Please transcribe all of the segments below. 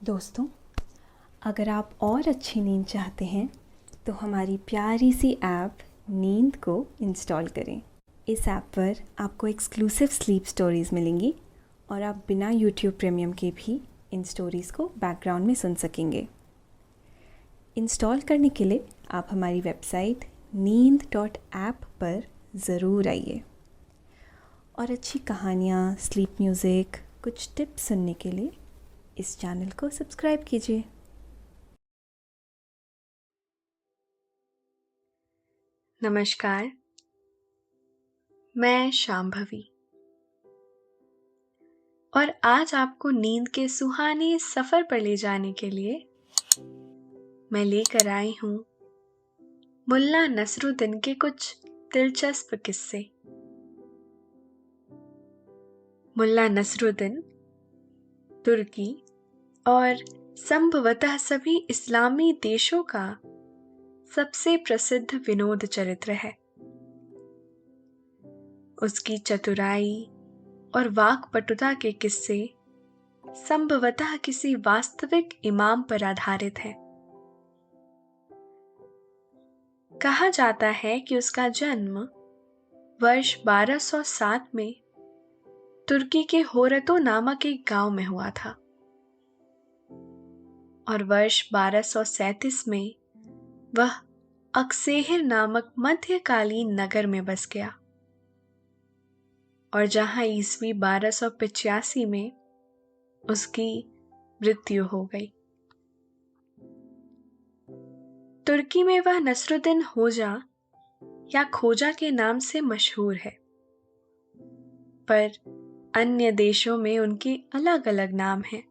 दोस्तों, अगर आप और अच्छी नींद चाहते हैं तो हमारी प्यारी सी ऐप नींद को इंस्टॉल करें। इस ऐप पर आपको एक्सक्लूसिव स्लीप स्टोरीज़ मिलेंगी और आप बिना यूट्यूब प्रीमियम के भी इन स्टोरीज़ को बैकग्राउंड में सुन सकेंगे। इंस्टॉल करने के लिए आप हमारी वेबसाइट नींद.ऐप पर ज़रूर आइए और अच्छी कहानियाँ, स्लीप म्यूज़िक, कुछ टिप्स सुनने के लिए इस चैनल को सब्सक्राइब कीजिए। नमस्कार, मैं शांभवी और आज आपको नींद के सुहाने सफर पर ले जाने के लिए मैं लेकर आई हूँ मुल्ला नसरुद्दीन के कुछ दिलचस्प किस्से। मुल्ला नसरुद्दीन तुर्की और संभवतः सभी इस्लामी देशों का सबसे प्रसिद्ध विनोद चरित्र है। उसकी चतुराई और वाक्पटुता के किस्से संभवतः किसी वास्तविक इमाम पर आधारित है। कहा जाता है कि उसका जन्म वर्ष 1207 में तुर्की के होरतो नामक एक गांव में हुआ था और वर्ष 1237 में वह अक्सेहिर नामक मध्यकालीन नगर में बस गया और जहां ईस्वी 1285 में उसकी मृत्यु हो गई। तुर्की में वह नसरुद्दीन होजा या खोजा के नाम से मशहूर है, पर अन्य देशों में उनके अलग अलग नाम हैं,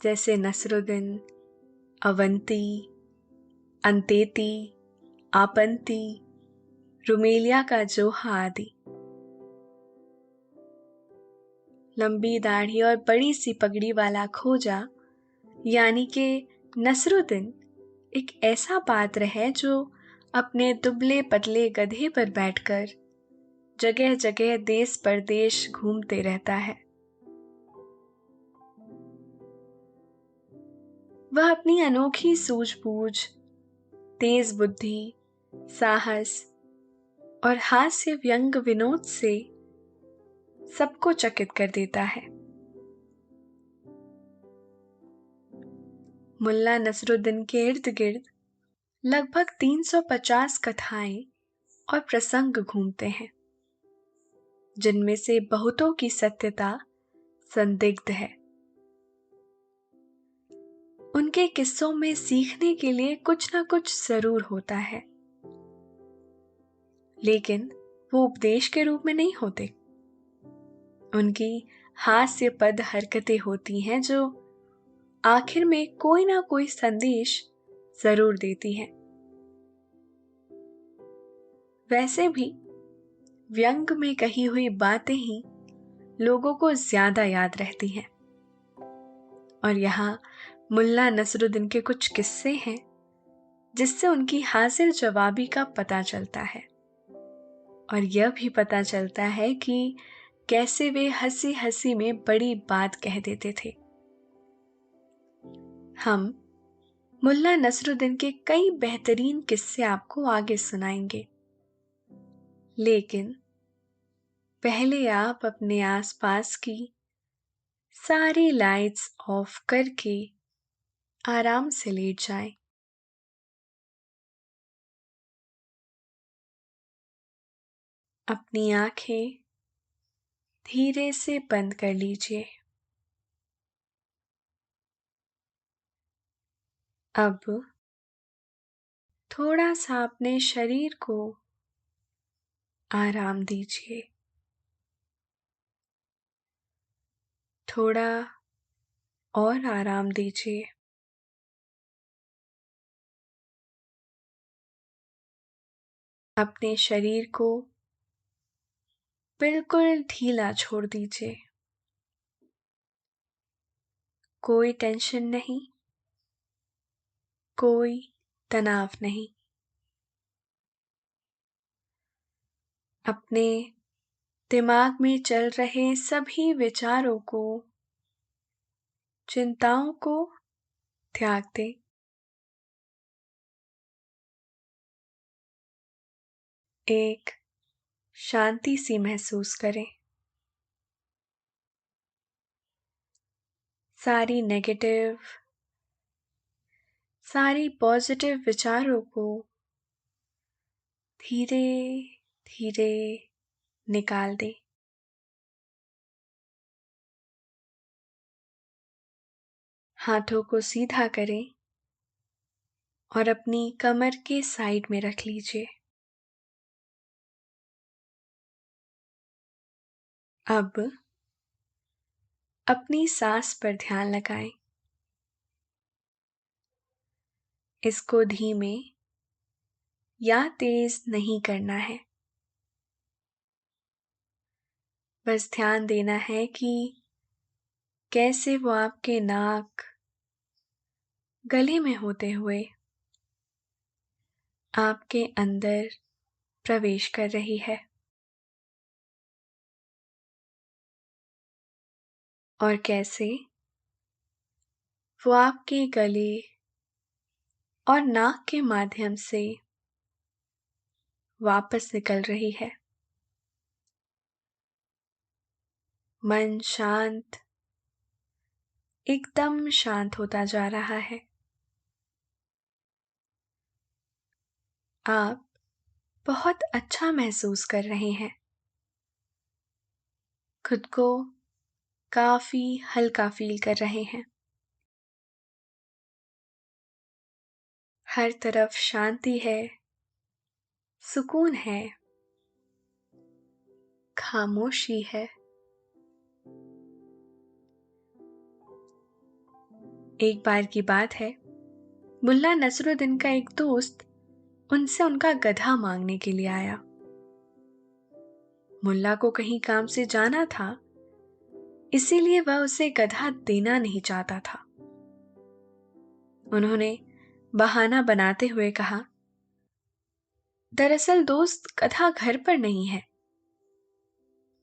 जैसे नसरुद्दीन, अवंती, अंतेती, आपंती, रुमेलिया का जोहा आदि। लंबी दाढ़ी और बड़ी सी पगड़ी वाला खोजा यानी कि नसरुद्दीन एक ऐसा पात्र है जो अपने दुबले पतले गधे पर बैठकर जगह जगह देश परदेश घूमते रहता है। वह अपनी अनोखी सूझबूझ, तेज बुद्धि, साहस और हास्य व्यंग विनोद से सबको चकित कर देता है। मुल्ला नसरुद्दीन के इर्द गिर्द लगभग 350 कथाएं और प्रसंग घूमते हैं, जिनमें से बहुतों की सत्यता संदिग्ध है। उनके किस्सों में सीखने के लिए कुछ ना कुछ जरूर होता है, लेकिन वो उपदेश के रूप में नहीं होते। उनकी हास्यपद हरकतें होती हैं जो आखिर में कोई ना कोई संदेश जरूर देती हैं। वैसे भी व्यंग में कही हुई बातें ही लोगों को ज्यादा याद रहती हैं और यहाँ मुल्ला नसरुद्दीन के कुछ किस्से हैं जिससे उनकी हाजिर जवाबी का पता चलता है और यह भी पता चलता है कि कैसे वे हंसी हंसी में बड़ी बात कह देते थे। हम मुल्ला नसरुद्दीन के कई बेहतरीन किस्से आपको आगे सुनाएंगे, लेकिन पहले आप अपने आसपास की सारी लाइट्स ऑफ करके आराम से लेट जाएं। अपनी आंखें धीरे से बंद कर लीजिए। अब थोड़ा सा अपने शरीर को आराम दीजिए। थोड़ा और आराम दीजिए। अपने शरीर को बिल्कुल ढीला छोड़ दीजिए। कोई टेंशन नहीं, कोई तनाव नहीं। अपने दिमाग में चल रहे सभी विचारों को चिंताओं को त्याग दें। एक शांति सी महसूस करें। सारी पॉजिटिव विचारों को धीरे धीरे निकाल दें। हाथों को सीधा करें और अपनी कमर के साइड में रख लीजिए। अब अपनी सांस पर ध्यान लगाएं। इसको धीमे या तेज नहीं करना है। बस ध्यान देना है कि कैसे वो आपके नाक, गले में होते हुए आपके अंदर प्रवेश कर रही है और कैसे वो आपके गले और नाक के माध्यम से वापस निकल रही है। मन शांत, एकदम शांत होता जा रहा है। आप बहुत अच्छा महसूस कर रहे हैं। खुद को काफी हल्का फील कर रहे हैं। हर तरफ शांति है, सुकून है, खामोशी है। एक बार की बात है, मुल्ला नसरुद्दीन का एक दोस्त उनसे उनका गधा मांगने के लिए आया। मुल्ला को कहीं काम से जाना था, इसीलिए वह उसे गधा देना नहीं चाहता था। उन्होंने बहाना बनाते हुए कहा, दरअसल दोस्त गधा घर पर नहीं है।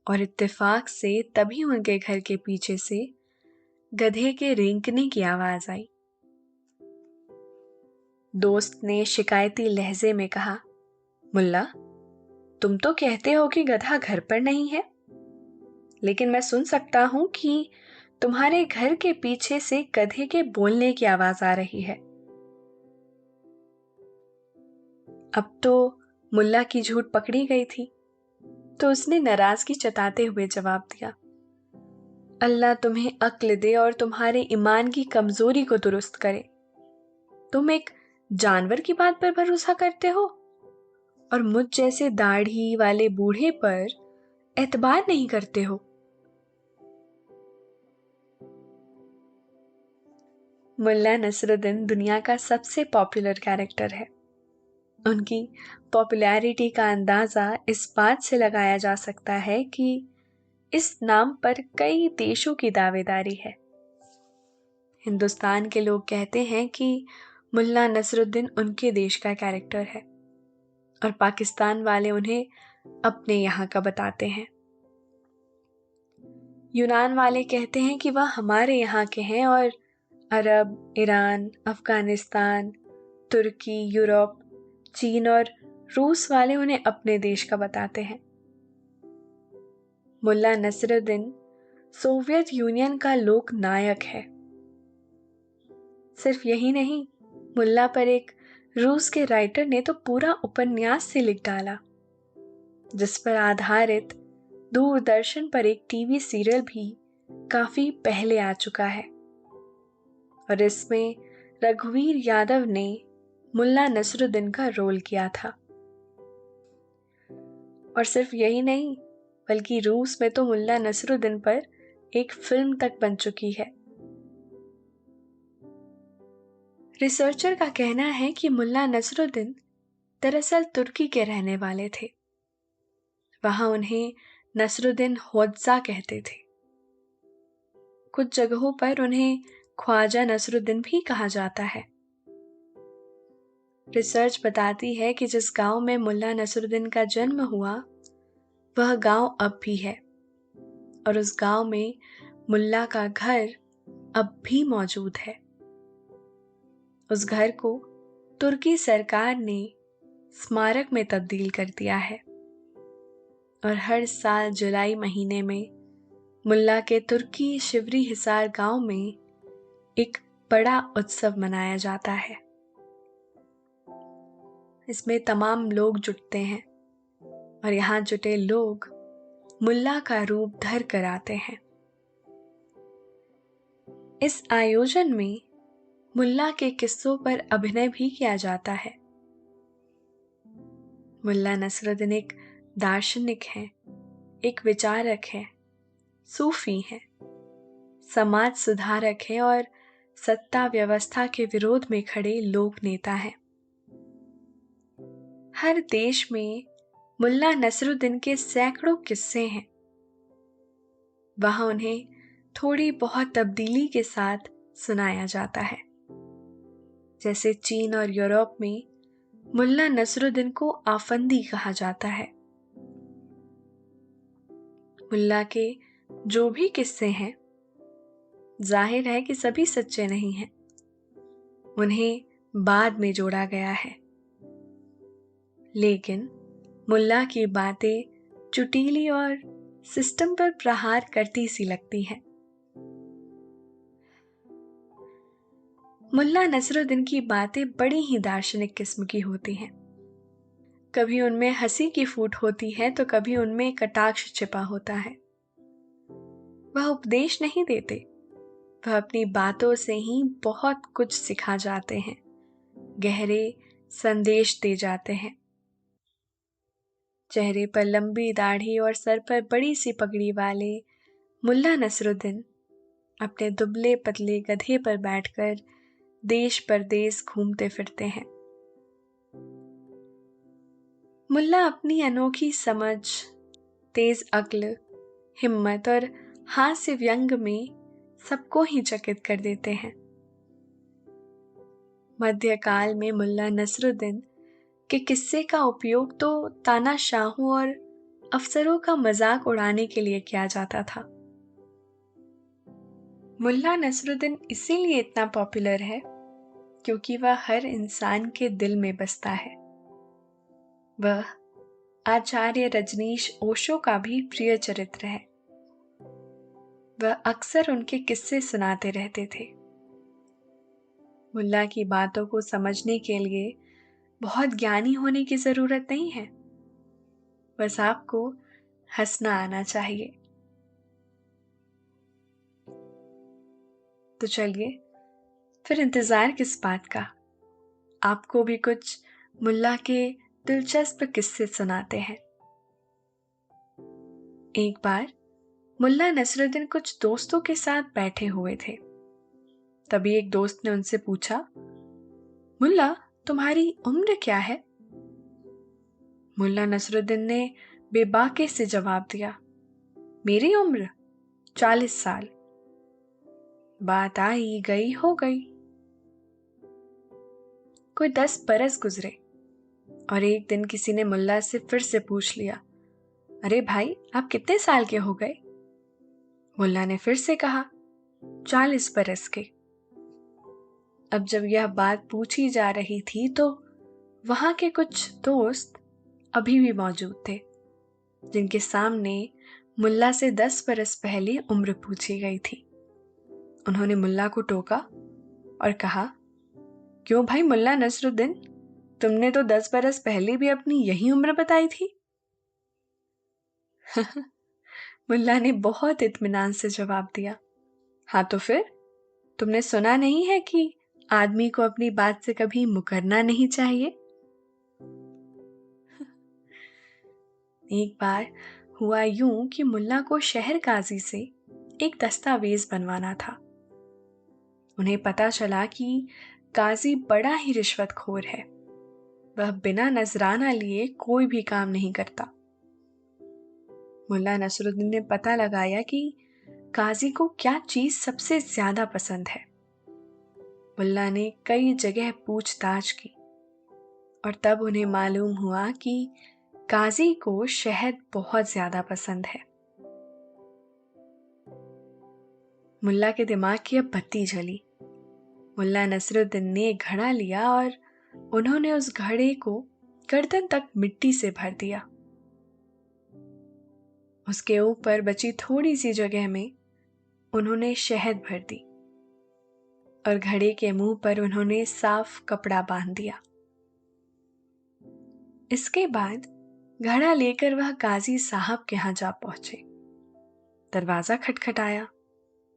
और इत्तेफाक से तभी उनके घर के पीछे से गधे के रेंकने की आवाज आई। दोस्त ने शिकायती लहजे में कहा, मुल्ला, तुम तो कहते हो कि गधा घर पर नहीं है, लेकिन मैं सुन सकता हूं कि तुम्हारे घर के पीछे से गधे के बोलने की आवाज आ रही है। अब तो मुल्ला की झूठ पकड़ी गई थी, तो उसने नाराजगी जताते हुए जवाब दिया, अल्लाह तुम्हें अक्ल दे और तुम्हारे ईमान की कमजोरी को दुरुस्त करे। तुम एक जानवर की बात पर भरोसा करते हो और मुझ जैसे दाढ़ी वाले बूढ़े पर एतबार नहीं करते हो। मुल्ला नसरुद्दीन दुनिया का सबसे पॉपुलर कैरेक्टर है। उनकी पॉपुलैरिटी का अंदाजा इस बात से लगाया जा सकता है कि इस नाम पर कई देशों की दावेदारी है। हिंदुस्तान के लोग कहते हैं कि मुल्ला नसरुद्दीन उनके देश का कैरेक्टर है और पाकिस्तान वाले उन्हें अपने यहाँ का बताते हैं। यूनान वाले कहते हैं कि वह हमारे यहाँ के हैं और अरब, ईरान, अफगानिस्तान, तुर्की, यूरोप, चीन और रूस वाले उन्हें अपने देश का बताते हैं। मुल्ला नसरुद्दीन सोवियत यूनियन का लोक नायक है। सिर्फ यही नहीं, मुल्ला पर एक रूस के राइटर ने तो पूरा उपन्यास से लिख डाला, जिस पर आधारित दूरदर्शन पर एक टीवी सीरियल भी काफी पहले आ चुका है और इसमें रघुवीर यादव ने मुल्ला नसरुद्दीन का रोल किया था। और सिर्फ यही नहीं, बल्कि रूस में तो मुल्ला नसरुद्दीन पर एक फिल्म तक बन चुकी है। रिसर्चर का कहना है कि मुल्ला नसरुद्दीन दरअसल तुर्की के रहने वाले थे। वहां उन्हें नसरुद्दीन होज्जा कहते थे। कुछ जगहों पर उन्हें ख्वाजा नसरुद्दीन भी कहा जाता है। रिसर्च बताती है कि जिस गांव में मुल्ला नसरुद्दीन का जन्म हुआ, वह गांव अब भी है और उस गांव में मुल्ला का घर अब भी मौजूद है। उस घर को तुर्की सरकार ने स्मारक में तब्दील कर दिया है और हर साल जुलाई महीने में मुल्ला के तुर्की शिवरी हिसार गांव में एक बड़ा उत्सव मनाया जाता है। इसमें तमाम लोग जुटते हैं और यहाँ जुटे लोग मुल्ला का रूप धर कर आते हैं। इस आयोजन में मुल्ला के किस्सों पर अभिनय भी किया जाता है। मुल्ला नसरुद्दीन एक दार्शनिक हैं, एक विचारक हैं, सूफी हैं, समाज सुधारक हैं और सत्ता व्यवस्था के विरोध में खड़े लोक नेता हैं। हर देश में मुल्ला नसरुद्दीन के सैकड़ों किस्से हैं। वहां उन्हें थोड़ी बहुत तब्दीली के साथ सुनाया जाता है। जैसे चीन और यूरोप में मुल्ला नसरुद्दीन को आफंदी कहा जाता है। मुल्ला के जो भी किस्से हैं, जाहिर है कि सभी सच्चे नहीं हैं। उन्हें बाद में जोड़ा गया है, लेकिन मुल्ला की बातें चुटीली और सिस्टम पर प्रहार करती सी लगती हैं। मुल्ला नसरुद्दीन की बातें बड़ी ही दार्शनिक किस्म की होती हैं। कभी उनमें हंसी की फूट होती है तो कभी उनमें कटाक्ष छिपा होता है। वह उपदेश नहीं देते, वह अपनी बातों से ही बहुत कुछ सिखा जाते हैं, गहरे संदेश दे जाते हैं। चेहरे पर लंबी दाढ़ी और सर पर बड़ी सी पगड़ी वाले मुल्ला नसरुद्दीन अपने दुबले पतले गधे पर बैठकर देश परदेश घूमते फिरते हैं। मुल्ला अपनी अनोखी समझ, तेज अक्ल, हिम्मत और हास्य व्यंग में सबको ही चकित कर देते हैं। मध्यकाल में मुल्ला नसरुद्दीन के किस्से का उपयोग तो तानाशाहों और अफसरों का मजाक उड़ाने के लिए किया जाता था। मुल्ला नसरुद्दीन इसीलिए इतना पॉपुलर है क्योंकि वह हर इंसान के दिल में बसता है। वह आचार्य रजनीश ओशो का भी प्रिय चरित्र है। वह अक्सर उनके किस्से सुनाते रहते थे। मुल्ला की बातों को समझने के लिए बहुत ज्ञानी होने की जरूरत नहीं है, बस आपको हंसना आना चाहिए। तो चलिए, फिर इंतजार किस बात का, आपको भी कुछ मुल्ला के दिलचस्प किस्से सुनाते हैं। एक बार मुल्ला नसरुद्दीन कुछ दोस्तों के साथ बैठे हुए थे। तभी एक दोस्त ने उनसे पूछा, मुल्ला, तुम्हारी उम्र क्या है? मुल्ला नसरुद्दीन ने बेबाकी से जवाब दिया, मेरी उम्र 40 साल। बात आई गई हो गई। कोई 10 बरस गुजरे और एक दिन किसी ने मुल्ला से फिर से पूछ लिया, अरे भाई, आप कितने साल के हो गए? मुल्ला ने फिर से कहा, 40 बरस के। अब जब यह बात पूछी जा रही थी तो वहां के कुछ दोस्त अभी भी मौजूद थे, जिनके सामने मुल्ला से 10 बरस पहले उम्र पूछी गई थी। उन्होंने मुल्ला को टोका और कहा, क्यों भाई मुल्ला नसरुद्दीन, तुमने तो 10 बरस पहले भी अपनी यही उम्र बताई थी। मुल्ला ने बहुत इत्मीनान से जवाब दिया, हाँ तो फिर, तुमने सुना नहीं है कि आदमी को अपनी बात से कभी मुकरना नहीं चाहिए? एक बार हुआ यूं कि मुल्ला को शहर काजी से एक दस्तावेज बनवाना था। उन्हें पता चला कि काजी बड़ा ही रिश्वतखोर है। वह बिना नजराना लिए कोई भी काम नहीं करता। मुल्ला नसरुद्दीन ने पता लगाया कि काजी को क्या चीज सबसे ज्यादा पसंद है। मुल्ला ने कई जगह पूछताछ की और तब उन्हें मालूम हुआ कि काजी को शहद बहुत ज्यादा पसंद है। मुल्ला के दिमाग की अब बत्ती जली। मुल्ला नसरुद्दीन ने एक घड़ा लिया और उन्होंने उस घड़े को गर्दन तक मिट्टी से भर दिया। उसके ऊपर बची थोड़ी सी जगह में उन्होंने शहद भर दी और घड़े के मुंह पर उन्होंने साफ कपड़ा बांध दिया। इसके बाद घड़ा लेकर वह काजी साहब के यहां जा पहुंचे। दरवाजा खटखटाया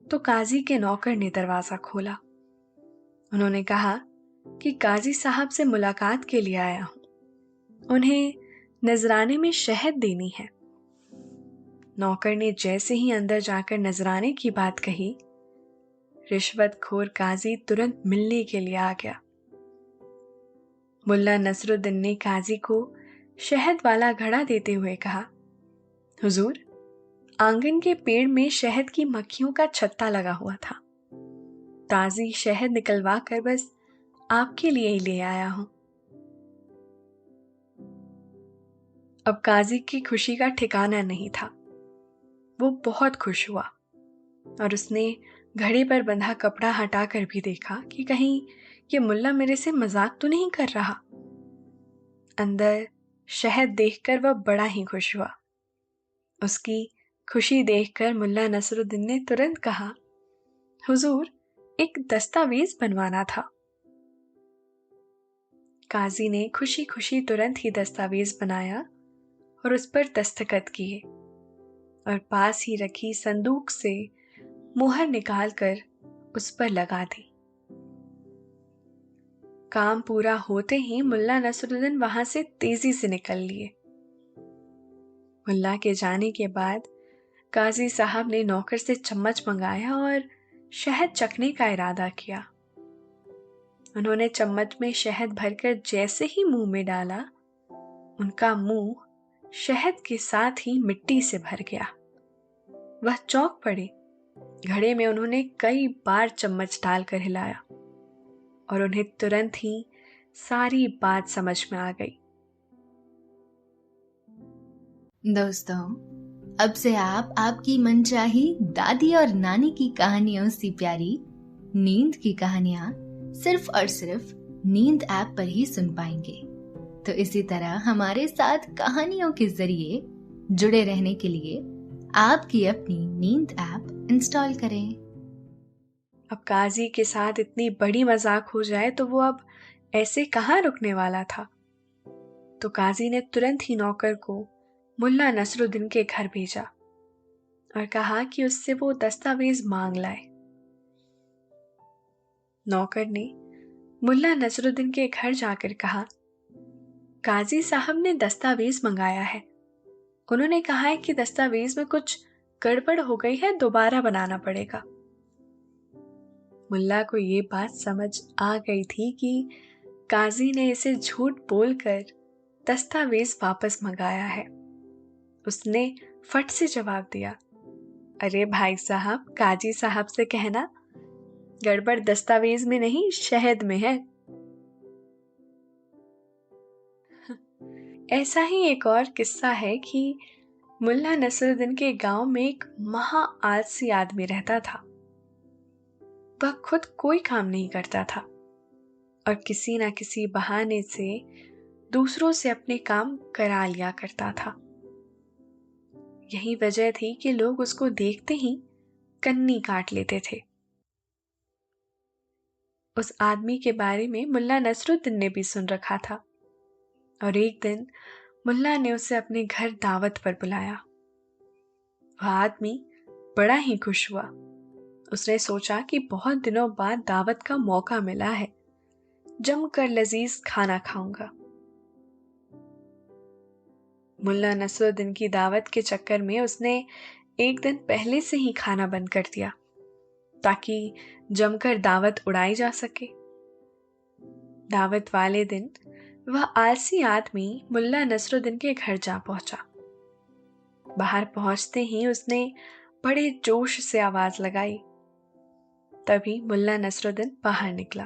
तो काजी के नौकर ने दरवाजा खोला। उन्होंने कहा कि काजी साहब से मुलाकात के लिए आया हूं, उन्हें नजराने में शहद देनी है। नौकर ने जैसे ही अंदर जाकर नजराने की बात कही, रिश्वतखोर काजी तुरंत मिलने के लिए आ गया। मुल्ला नसरुद्दीन ने काजी को शहद वाला घड़ा देते हुए कहा, हुजूर, आंगन के पेड़ में शहद की मक्खियों का छत्ता लगा हुआ था। ताजी शहद निकलवा कर बस आपके लिए ही ले आया हूं। अब काजी की खुशी का ठिकाना नहीं था। वो बहुत खुश हुआ और उसने घड़े पर बंधा कपड़ा हटाकर भी देखा कि कहीं ये मुल्ला मेरे से मजाक तो नहीं कर रहा। अंदर शहद देखकर वह बड़ा ही खुश हुआ। उसकी खुशी देखकर मुल्ला नसरुद्दीन ने तुरंत कहा, हुजूर, एक दस्तावेज बनवाना था। काजी ने खुशी खुशी तुरंत ही दस्तावेज बनाया और उस पर दस्तखत किए और पास ही रखी संदूक से मुहर निकालकर उस पर लगा दी। काम पूरा होते ही मुल्ला नसरुद्दीन वहां से तेजी से निकल लिए। मुल्ला के जाने के बाद काजी साहब ने नौकर से चम्मच मंगाया और शहद चखने का इरादा किया। उन्होंने चम्मच में शहद भरकर जैसे ही मुंह में डाला, उनका मुंह शहद के साथ ही मिट्टी से भर गया। वह चौंक पड़े। घड़े में उन्होंने कई बार चम्मच डालकर हिलाया और उन्हें तुरंत ही सारी बात समझ में आ गई। दोस्तों, अब से आप आपकी मनचाही दादी और नानी की कहानियों से प्यारी नींद की कहानियां सिर्फ और सिर्फ नींद ऐप पर ही सुन पाएंगे। तो इसी तरह हमारे साथ कहानियों के जरिए जुड़े रहने के लिए आपकी अपनी नींद ऐप इंस्टॉल करें। अब काजी के साथ इतनी बड़ी मजाक हो जाए तो वो अब ऐसे कहाँ रुकने वाला था। तो काजी ने तुरंत ही नौकर को मुल्ला नसरुद्दीन के घर भेजा और कहा कि उससे वो दस्तावेज मांग लाए। नौकर ने मुल्ला नसरुद्दीन के घर जाकर कहा, काजी साहब ने दस्तावेज मंगाया है। उन्होंने कहा है कि दस्तावेज में कुछ गड़बड़ हो गई है, दोबारा बनाना पड़ेगा। मुल्ला को ये बात समझ आ गई थी कि काजी ने इसे झूठ बोलकर दस्तावेज वापस मंगाया है। उसने फट से जवाब दिया, अरे भाई साहब, काजी साहब से कहना गड़बड़ दस्तावेज में नहीं, शहद में है। ऐसा ही एक और किस्सा है कि मुल्ला नसरुद्दीन के गांव में एक महा आलसी आदमी रहता था। वह खुद कोई काम नहीं करता था और किसी ना किसी बहाने से दूसरों से अपने काम करा लिया करता था। यही वजह थी कि लोग उसको देखते ही कन्नी काट लेते थे। उस आदमी के बारे में मुल्ला नसरुद्दीन ने भी सुन रखा था और एक दिन मुल्ला ने उसे अपने घर दावत पर बुलाया। वह आदमी बड़ा ही खुश हुआ। उसने सोचा कि बहुत दिनों बाद दावत का मौका मिला है, जमकर लजीज खाना खाऊंगा। मुल्ला नसरुद्दीन की दावत के चक्कर में उसने एक दिन पहले से ही खाना बंद कर दिया ताकि जमकर दावत उड़ाई जा सके। दावत वाले दिन वह आलसी आदमी मुल्ला नसरुद्दीन के घर जा पहुंचा। बाहर पहुंचते ही उसने बड़े जोश से आवाज लगाई। तभी मुल्ला नसरुद्दीन बाहर निकला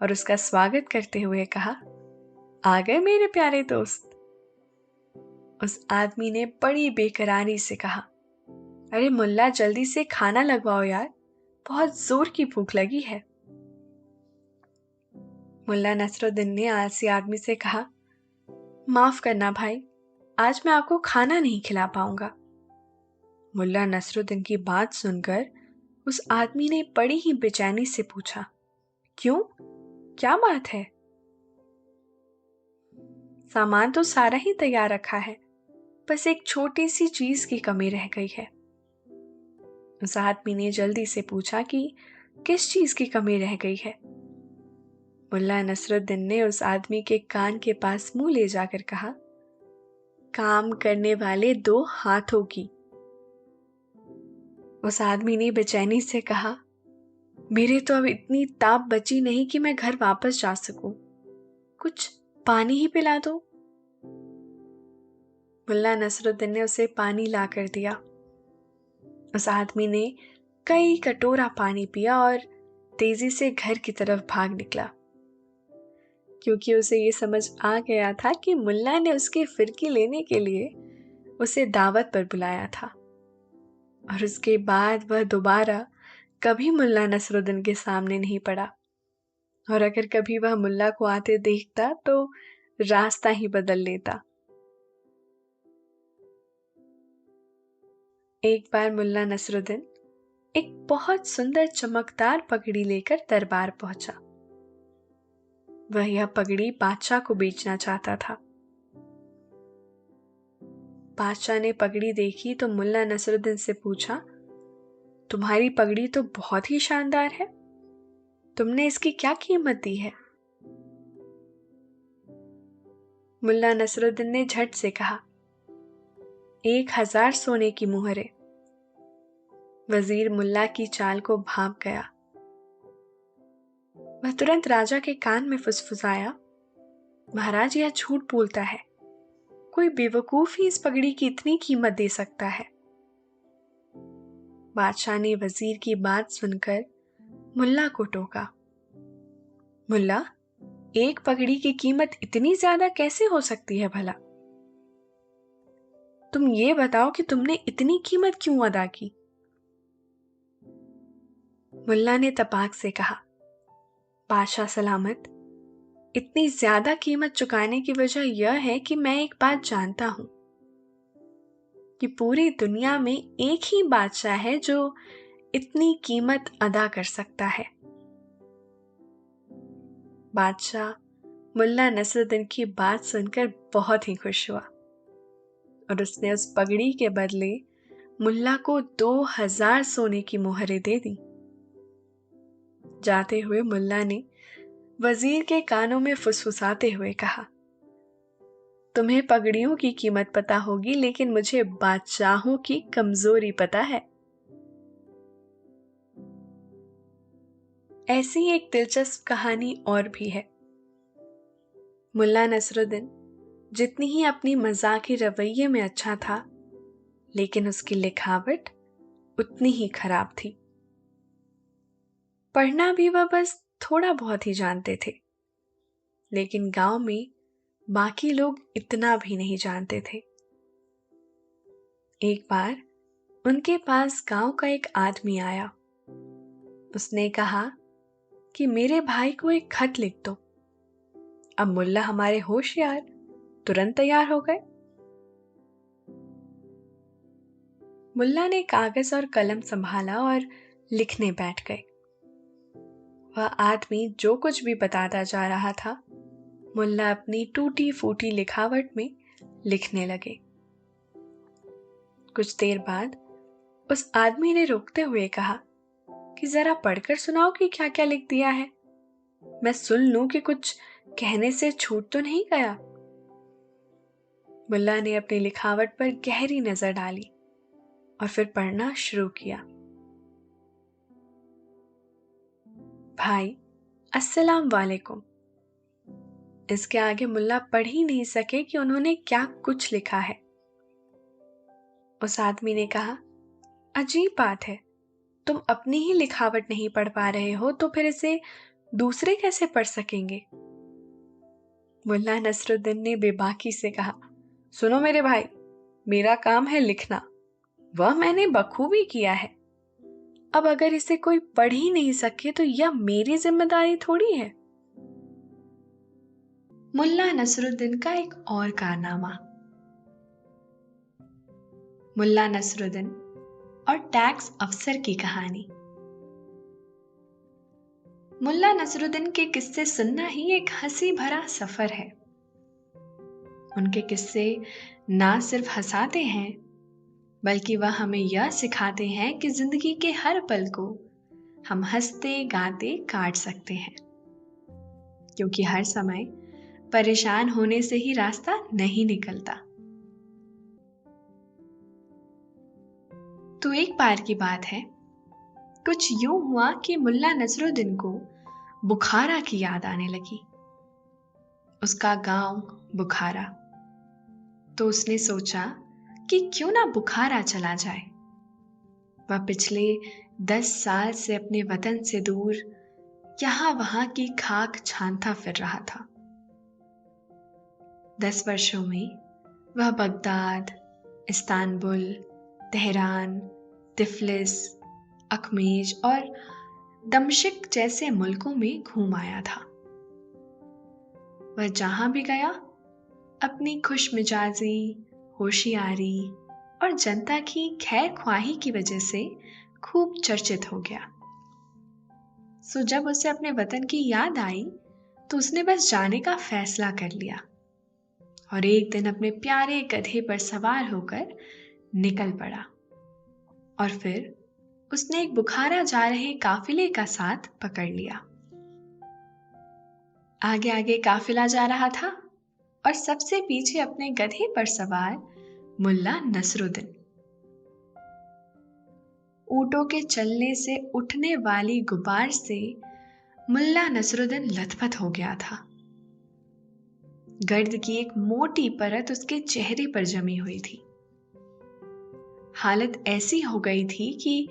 और उसका स्वागत करते हुए कहा, आ गए मेरे प्यारे दोस्त। उस आदमी ने बड़ी बेकरारी से कहा, अरे मुल्ला, जल्दी से खाना लगवाओ यार, बहुत जोर की भूख लगी है। मुल्ला नसरुद्दीन ने आलसी आदमी से कहा, माफ करना भाई, आज मैं आपको खाना नहीं खिला पाऊंगा। मुल्ला नसरुद्दीन की बात सुनकर उस आदमी ने बड़ी ही बेचैनी से पूछा, क्यों, क्या बात है? सामान तो सारा ही तैयार रखा है, बस एक छोटी सी चीज की कमी रह गई है। उस आदमी ने जल्दी से पूछा कि किस चीज की कमी रह गई है। मुल्ला नसरुद्दीन ने उस आदमी के कान के पास मुंह ले जाकर कहा, काम करने वाले 2 हाथों की। उस आदमी ने बेचैनी से कहा, मेरे तो अब इतनी ताप बची नहीं कि मैं घर वापस जा सकूं, कुछ पानी ही पिला दो। मुल्ला नसरुद्दीन ने उसे पानी ला कर दिया। उस आदमी ने कई कटोरा पानी पिया और तेजी से घर की तरफ भाग निकला, क्योंकि उसे ये समझ आ गया था कि मुल्ला ने उसकी फिरकी लेने के लिए उसे दावत पर बुलाया था और उसके बाद वह दोबारा कभी मुल्ला नसरुद्दीन के सामने नहीं पड़ा, और अगर कभी वह मुल्ला को आते देखता तो रास्ता ही बदल लेता। एक बार मुल्ला नसरुद्दीन एक बहुत सुंदर चमकदार पगड़ी लेकर दरबार पहुंचा। वह यह पगड़ी बादशाह को बेचना चाहता था। बादशाह ने पगड़ी देखी तो मुल्ला नसरुद्दीन से पूछा, तुम्हारी पगड़ी तो बहुत ही शानदार है, तुमने इसकी क्या कीमत दी है? मुल्ला नसरुद्दीन ने झट से कहा, 1000 सोने की मुहरें। वजीर मुल्ला की चाल को भांप गया। वह तुरंत राजा के कान में फुसफुसाया, महाराज यह झूठ बोलता है, कोई बेवकूफ ही इस पगड़ी की इतनी कीमत दे सकता है। बादशाह ने वजीर की बात सुनकर मुल्ला को टोका, मुल्ला, एक पगड़ी की कीमत इतनी ज्यादा कैसे हो सकती है भला? तुम ये बताओ कि तुमने इतनी कीमत क्यों अदा की? मुल्ला ने तपाक से कहा, बादशाह सलामत, इतनी ज्यादा कीमत चुकाने की वजह यह है कि मैं एक बात जानता हूं कि पूरी दुनिया में एक ही बादशाह है जो इतनी कीमत अदा कर सकता है। बादशाह मुल्ला नसरुद्दीन की बात सुनकर बहुत ही खुश हुआ और उसने उस पगड़ी के बदले मुल्ला को 2000 सोने की मोहरें दे दी। जाते हुए मुल्ला ने वजीर के कानों में फुसफुसाते हुए कहा, तुम्हें पगड़ियों की कीमत पता होगी, लेकिन मुझे बादशाहों की कमजोरी पता है। ऐसी ही एक दिलचस्प कहानी और भी है। मुल्ला नसरुद्दीन जितनी ही अपनी मजाकी रवैये में अच्छा था, लेकिन उसकी लिखावट उतनी ही खराब थी। पढ़ना भी वह बस थोड़ा बहुत ही जानते थे, लेकिन गांव में बाकी लोग इतना भी नहीं जानते थे। एक बार उनके पास गांव का एक आदमी आया। उसने कहा कि मेरे भाई को एक खत लिख दो। अब मुल्ला हमारे होशियार तुरंत तैयार हो गए। मुल्ला ने कागज और कलम संभाला और लिखने बैठ गए। वह आदमी जो कुछ भी बताता जा रहा था, मुल्ला अपनी टूटी फूटी लिखावट में लिखने लगे। कुछ देर बाद उस आदमी ने रोकते हुए कहा कि जरा पढ़कर सुनाओ कि क्या क्या लिख दिया है, मैं सुन लूं कि कुछ कहने से छूट तो नहीं गया। मुल्ला ने अपनी लिखावट पर गहरी नजर डाली और फिर पढ़ना शुरू किया। भाई, अस्सलाम वालेकुम। इसके आगे मुल्ला पढ़ ही नहीं सके कि उन्होंने क्या कुछ लिखा है। उस आदमी ने कहा, अजीब बात है, तुम अपनी ही लिखावट नहीं पढ़ पा रहे हो तो फिर इसे दूसरे कैसे पढ़ सकेंगे? मुल्ला नसरुद्दीन ने बेबाकी से कहा, सुनो मेरे भाई, मेरा काम है लिखना, वह मैंने बखूबी किया है। अब अगर इसे कोई पढ़ ही नहीं सके तो यह मेरी जिम्मेदारी थोड़ी है। मुल्ला नसरुद्दीन का एक और कारनामा। मुल्ला नसरुद्दीन और टैक्स अफसर की कहानी। मुल्ला नसरुद्दीन के किस्से सुनना ही एक हंसी भरा सफर है। उनके किस्से ना सिर्फ हंसाते हैं, बल्कि वह हमें यह सिखाते हैं कि जिंदगी के हर पल को हम हंसते गाते काट सकते हैं, क्योंकि हर समय परेशान होने से ही रास्ता नहीं निकलता। तो एक बार की बात है, कुछ यूं हुआ कि मुल्ला नसरुद्दीन को बुखारा की याद आने लगी। उसका गांव बुखारा। तो उसने सोचा कि क्यों ना बुखारा चला जाए। वह पिछले 10 साल से अपने वतन से दूर यहां वहां की खाक छानता फिर रहा था। 10 वर्षों में वह बगदाद, इस्तांबुल, तेहरान, तिफलिस, अखमेज और दमश्क जैसे मुल्कों में घूम आया था। वह जहां भी गया अपनी खुशमिजाजी, होशियारी और जनता की खैर ख्वाही की वजह से खूब चर्चित हो गया। सो जब उसे अपने वतन की याद आई तो उसने बस जाने का फैसला कर लिया और एक दिन अपने प्यारे गधे पर सवार होकर निकल पड़ा। और फिर उसने एक बुखारा जा रहे काफिले का साथ पकड़ लिया। आगे आगे काफिला जा रहा था और सबसे पीछे अपने गधे पर सवार मुल्ला नसरुद्दीन। ऊंटों के चलने से उठने वाली गुबार से मुल्ला नसरुद्दीन लथपथ हो गया था। गर्द की एक मोटी परत उसके चेहरे पर जमी हुई थी। हालत ऐसी हो गई थी कि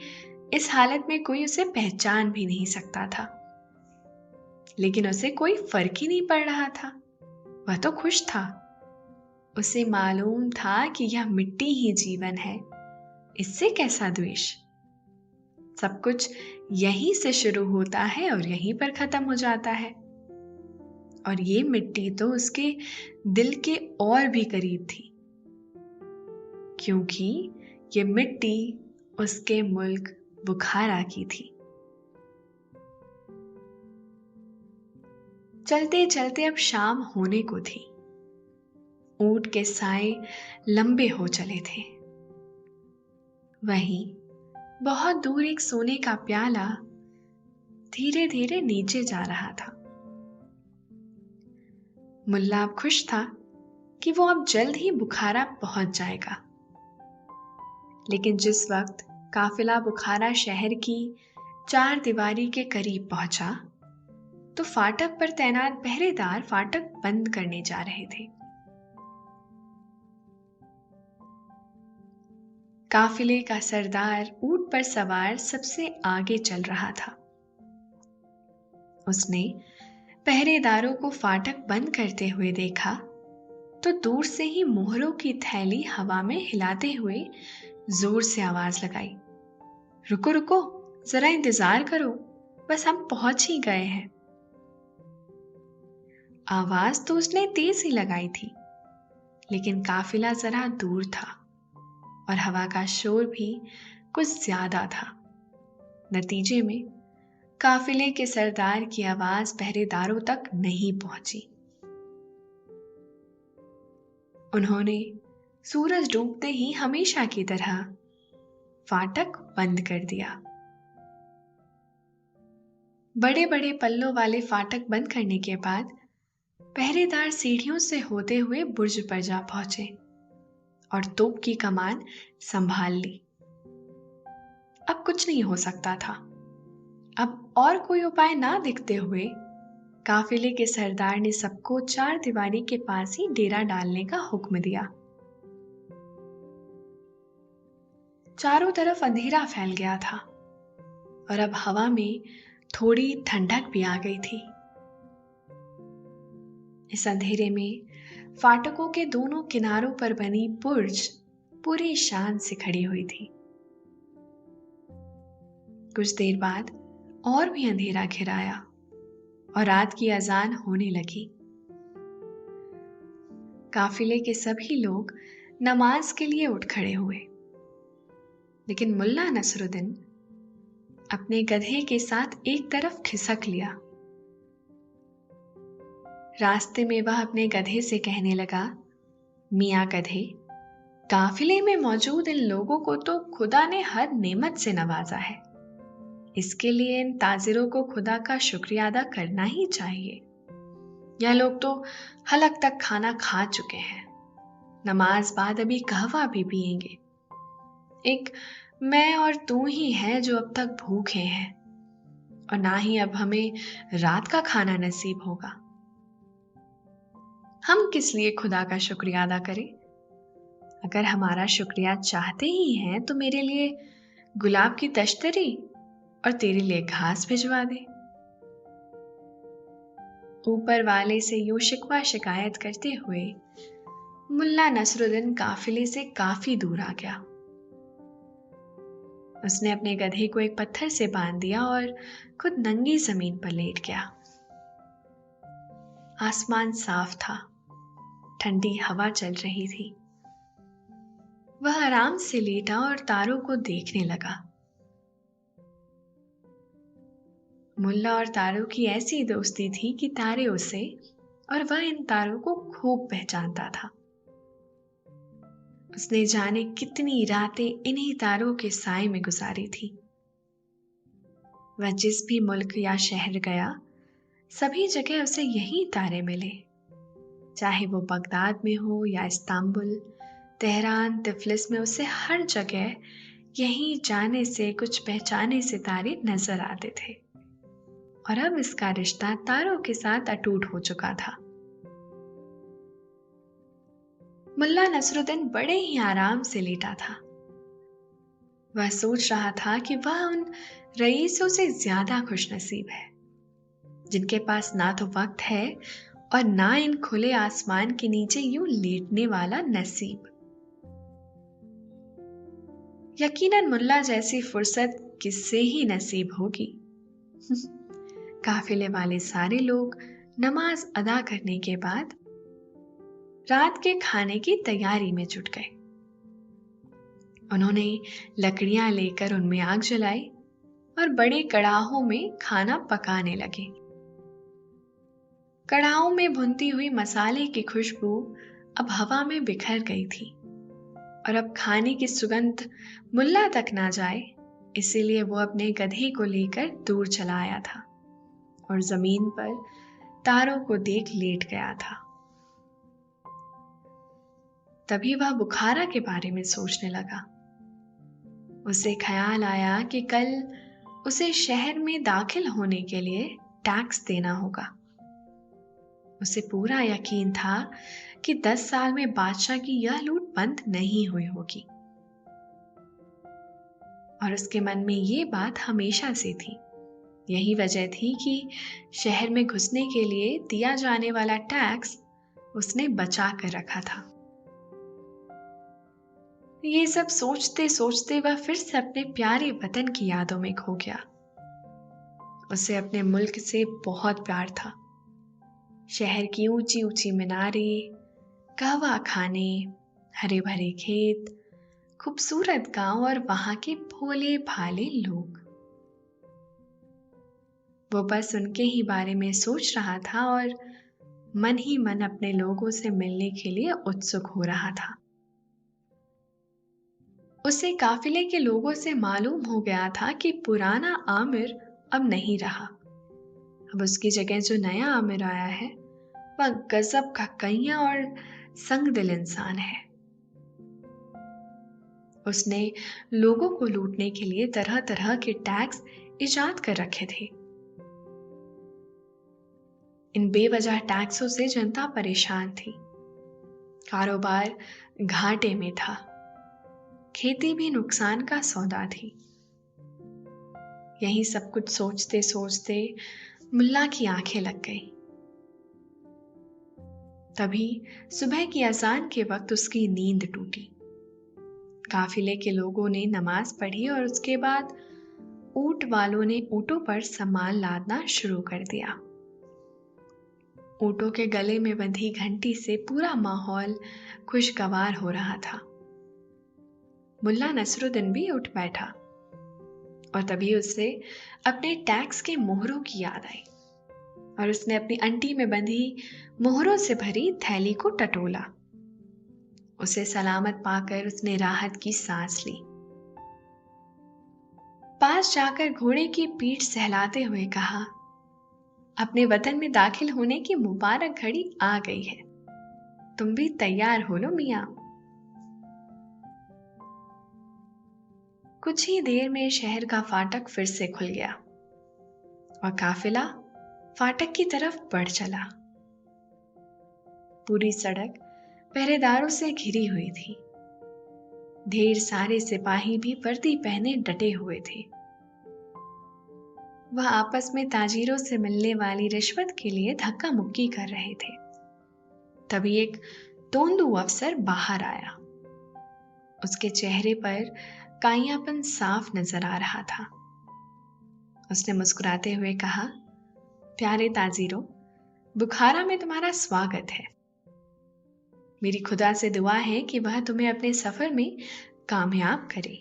इस हालत में कोई उसे पहचान भी नहीं सकता था। लेकिन उसे कोई फर्क ही नहीं पड़ रहा था। वह तो खुश था। उसे मालूम था कि यह मिट्टी ही जीवन है, इससे कैसा द्वेष। सब कुछ यहीं से शुरू होता है और यहीं पर खत्म हो जाता है। और ये मिट्टी तो उसके दिल के और भी करीब थी, क्योंकि ये मिट्टी उसके मुल्क बुखारा की थी। चलते चलते अब शाम होने को थी। ऊंट के साए लंबे हो चले थे। वहीं बहुत दूर एक सोने का प्याला धीरे धीरे नीचे जा रहा था। मुल्ला अब खुश था कि वो अब जल्द ही बुखारा पहुंच जाएगा। लेकिन जिस वक्त काफिला बुखारा शहर की 4 दीवारी के करीब पहुंचा तो फाटक पर तैनात पहरेदार फाटक बंद करने जा रहे थे। काफिले का सरदार ऊंट पर सवार सबसे आगे चल रहा था। उसने पहरेदारों को फाटक बंद करते हुए देखा तो दूर से ही मोहरों की थैली हवा में हिलाते हुए जोर से आवाज लगाई, रुको रुको, जरा इंतजार करो, बस हम पहुंच ही गए हैं। आवाज तो उसने तेज ही लगाई थी, लेकिन काफिला जरा दूर था और हवा का शोर भी कुछ ज्यादा था। नतीजे में काफिले के सरदार की आवाज पहरेदारों तक नहीं पहुंची। उन्होंने सूरज डूबते ही हमेशा की तरह फाटक बंद कर दिया। बड़े बड़े पल्लों वाले फाटक बंद करने के बाद पहरेदार सीढ़ियों से होते हुए बुर्ज पर जा पहुंचे और तोप की कमान संभाल ली। अब कुछ नहीं हो सकता था। अब और कोई उपाय ना दिखते हुए काफिले के सरदार ने सबको 4 दीवारी के पास ही डेरा डालने का हुक्म दिया। चारों तरफ अंधेरा फैल गया था और अब हवा में थोड़ी ठंडक भी आ गई थी। इस अंधेरे में फाटकों के दोनों किनारों पर बनी बुर्ज पूरी शान से खड़ी हुई थी। कुछ देर बाद और भी अंधेरा घिर आया और रात की अजान होने लगी। काफिले के सभी लोग नमाज के लिए उठ खड़े हुए, लेकिन मुल्ला नसरुद्दीन अपने गधे के साथ एक तरफ खिसक लिया। रास्ते में वह अपने गधे से कहने लगा, मियाँ गधे, काफिले में मौजूद इन लोगों को तो खुदा ने हर नेमत से नवाजा है। इसके लिए इन ताजिरों को खुदा का शुक्रिया अदा करना ही चाहिए। यह लोग तो हलक तक खाना खा चुके हैं, नमाज बाद अभी कहवा भी पिएंगे। एक मैं और तू ही हैं जो अब तक भूखे हैं, और ना ही अब हमें रात का खाना नसीब होगा। हम किस लिए खुदा का शुक्रिया अदा करें? अगर हमारा शुक्रिया चाहते ही हैं तो मेरे लिए गुलाब की तश्तरी और तेरे लिए घास भिजवा दे। ऊपर वाले से यूं शिकवा शिकायत करते हुए मुल्ला नसरुद्दीन काफिले से काफी दूर आ गया। उसने अपने गधे को एक पत्थर से बांध दिया और खुद नंगी जमीन पर लेट गया। आसमान साफ था, ठंडी हवा चल रही थी। वह आराम से लेटा और तारों को देखने लगा। मुल्ला और तारों की ऐसी दोस्ती थी कि तारे उसे और वह इन तारों को खूब पहचानता था। उसने जाने कितनी रातें इन्हीं तारों के साए में गुजारी थी। वह जिस भी मुल्क या शहर गया, सभी जगह उसे यही तारे मिले, चाहे वो बगदाद में हो या इस्तांबुल, तेहरान, तिफलिस में। उसे हर जगह यही जाने से कुछ पहचाने से तारे नजर आते थे, और अब इसका रिश्ता तारों के साथ अटूट हो चुका था। मुल्ला नसरुद्दीन बड़े ही आराम से लेटा था। वह सोच रहा था कि वह उन रईसों से ज्यादा खुशनसीब है, जिनके पास ना तो वक्त है और ना इन खुले आसमान के नीचे यूं लेटने वाला नसीब। यकीनन मुल्ला जैसी फुर्सत किससे ही नसीब होगी। काफिले वाले सारे लोग नमाज अदा करने के बाद रात के खाने की तैयारी में जुट गए। उन्होंने लकड़ियां लेकर उनमें आग जलाई और बड़े कड़ाहों में खाना पकाने लगे। कड़ाहों में भुनती हुई मसाले की खुशबू अब हवा में बिखर गई थी, और अब खाने की सुगंध मुल्ला तक ना जाए, इसीलिए वो अपने गधे को लेकर दूर चला आया था और जमीन पर तारों को देख लेट गया था। तभी वह बुखारा के बारे में सोचने लगा। उसे ख्याल आया कि कल उसे शहर में दाखिल होने के लिए टैक्स देना होगा। उसे पूरा यकीन था कि 10 साल में बादशाह की यह लूट बंद नहीं हुई होगी, और उसके मन में ये बात हमेशा से थी। यही वजह थी कि शहर में घुसने के लिए दिया जाने वाला टैक्स उसने बचा कर रखा था। ये सब सोचते सोचते वह फिर से अपने प्यारे वतन की यादों में खो गया। उसे अपने मुल्क से बहुत प्यार था। शहर की ऊंची ऊंची मीनारें, कहवा खाने, हरे भरे खेत, खूबसूरत गांव और वहां के भोले भाले लोग। वो बस उनके ही बारे में सोच रहा था और मन ही मन अपने लोगों से मिलने के लिए उत्सुक हो रहा था। उसे काफिले के लोगों से मालूम हो गया था कि पुराना आमिर अब नहीं रहा। अब उसकी जगह जो नया आमिर आया है वह गजब का कईया और संगदिल इंसान है। उसने लोगों को लूटने के लिए तरह तरह के टैक्स इजाद कर रखे थे। इन बेवजह टैक्सों से जनता परेशान थी। कारोबार घाटे में था। खेती भी नुकसान का सौदा थी। यही सब कुछ सोचते सोचते मुल्ला की आंखें लग गई। तभी सुबह की अजान के वक्त उसकी नींद टूटी। काफिले के लोगों ने नमाज पढ़ी और उसके बाद ऊंट वालों ने ऊँटों पर सामान लादना शुरू कर दिया। ऊँटों के गले में बंधी घंटी से पूरा माहौल खुशगवार हो रहा था। मुल्ला नसरुद्दीन भी उठ बैठा और तभी उससे अपने टैक्स के मोहरों की याद आई और उसने अपनी अंटी में बंधी मोहरों से भरी थैली को टटोला। उसे सलामत पाकर उसने राहत की सांस ली। पास जाकर घोड़े की पीठ सहलाते हुए कहा, अपने वतन में दाखिल होने की मुबारक घड़ी आ गई है, तुम भी तैयार हो लो मियाँ। कुछ ही देर में शहर का फाटक फिर से खुल गया और काफिला फाटक की तरफ बढ़ चला। पूरी सड़क पहरेदारों से घिरी हुई थी। ढेर सारे सिपाही भी वर्दी पहने डटे हुए थे। वह आपस में ताजिरों से मिलने वाली रिश्वत के लिए धक्का मुक्की कर रहे थे। तभी एक तोंदू अफसर बाहर आया। उसके चेहरे पर काइयापन साफ नजर आ रहा था। उसने मुस्कुराते हुए कहा, प्यारे ताजिरों, बुखारा में तुम्हारा स्वागत है। मेरी खुदा से दुआ है कि वह तुम्हें अपने सफर में कामयाब करे।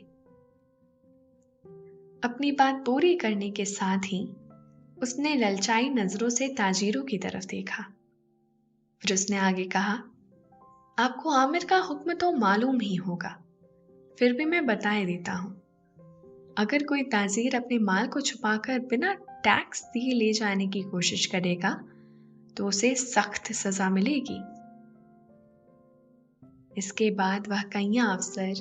अपनी बात पूरी करने के साथ ही उसने ललचाई नजरों से ताजिरों की तरफ देखा। फिर उसने आगे कहा, आपको आमिर का हुक्म तो मालूम ही होगा, फिर भी मैं बताए देता हूं। अगर कोई ताजीर अपने माल को छुपाकर बिना टैक्स दिए ले जाने की कोशिश करेगा तो उसे सख्त सजा मिलेगी। इसके बाद वह कईया अफसर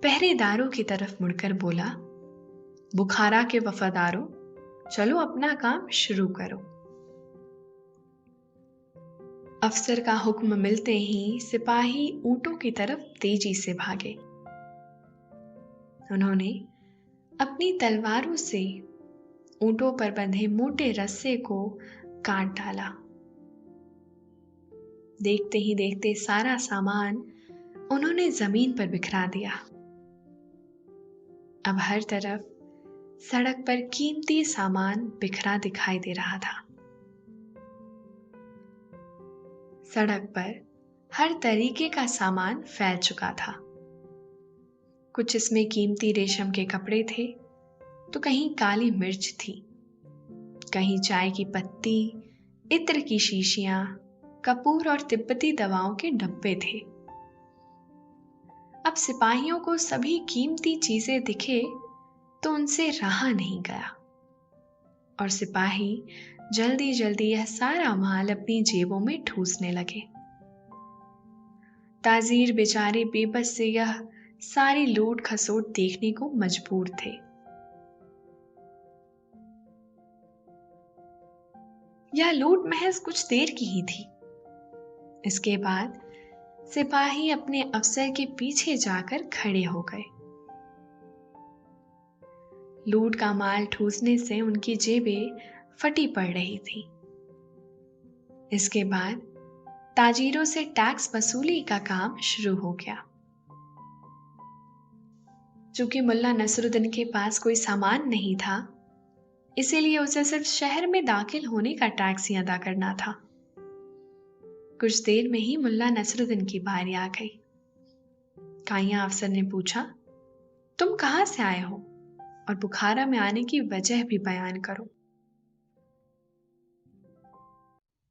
पहरेदारों की तरफ मुड़कर बोला, बुखारा के वफादारों, चलो अपना काम शुरू करो। अफसर का हुक्म मिलते ही सिपाही ऊंटों की तरफ तेजी से भागे। उन्होंने अपनी तलवारों से ऊंटों पर बंधे मोटे रस्से को काट डाला। देखते ही देखते सारा सामान उन्होंने जमीन पर बिखरा दिया। अब हर तरफ सड़क पर कीमती सामान बिखरा दिखाई दे रहा था। सड़क पर हर तरीके का सामान फैल चुका था। कुछ इसमें कीमती रेशम के कपड़े थे, तो कहीं काली मिर्च थी, कहीं चाय की पत्ती, इत्र की शीशियां, कपूर और तिब्बती दवाओं के डब्बे थे। अब सिपाहियों को सभी कीमती चीजें दिखे तो उनसे रहा नहीं गया और सिपाही जल्दी जल्दी यह सारा माल अपनी जेबों में ठूसने लगे। ताजीर बेचारे बेबस से यह सारी लूट खसोट देखने को मजबूर थे। यह लूट महज कुछ देर की ही थी। इसके बाद सिपाही अपने अफसर के पीछे जाकर खड़े हो गए। लूट का माल ठूसने से उनकी जेबें फटी पड़ रही थी। इसके बाद ताजिरों से टैक्स वसूली का काम शुरू हो गया। चूंकि मुल्ला नसरुद्दीन के पास कोई सामान नहीं था, इसीलिए उसे सिर्फ शहर में दाखिल होने का टैक्स ही अदा करना था। कुछ देर में ही मुल्ला नसरुद्दीन की बारी आ गई। काइया अफसर ने पूछा, तुम कहां से आए हो और बुखारा में आने की वजह भी बयान करो।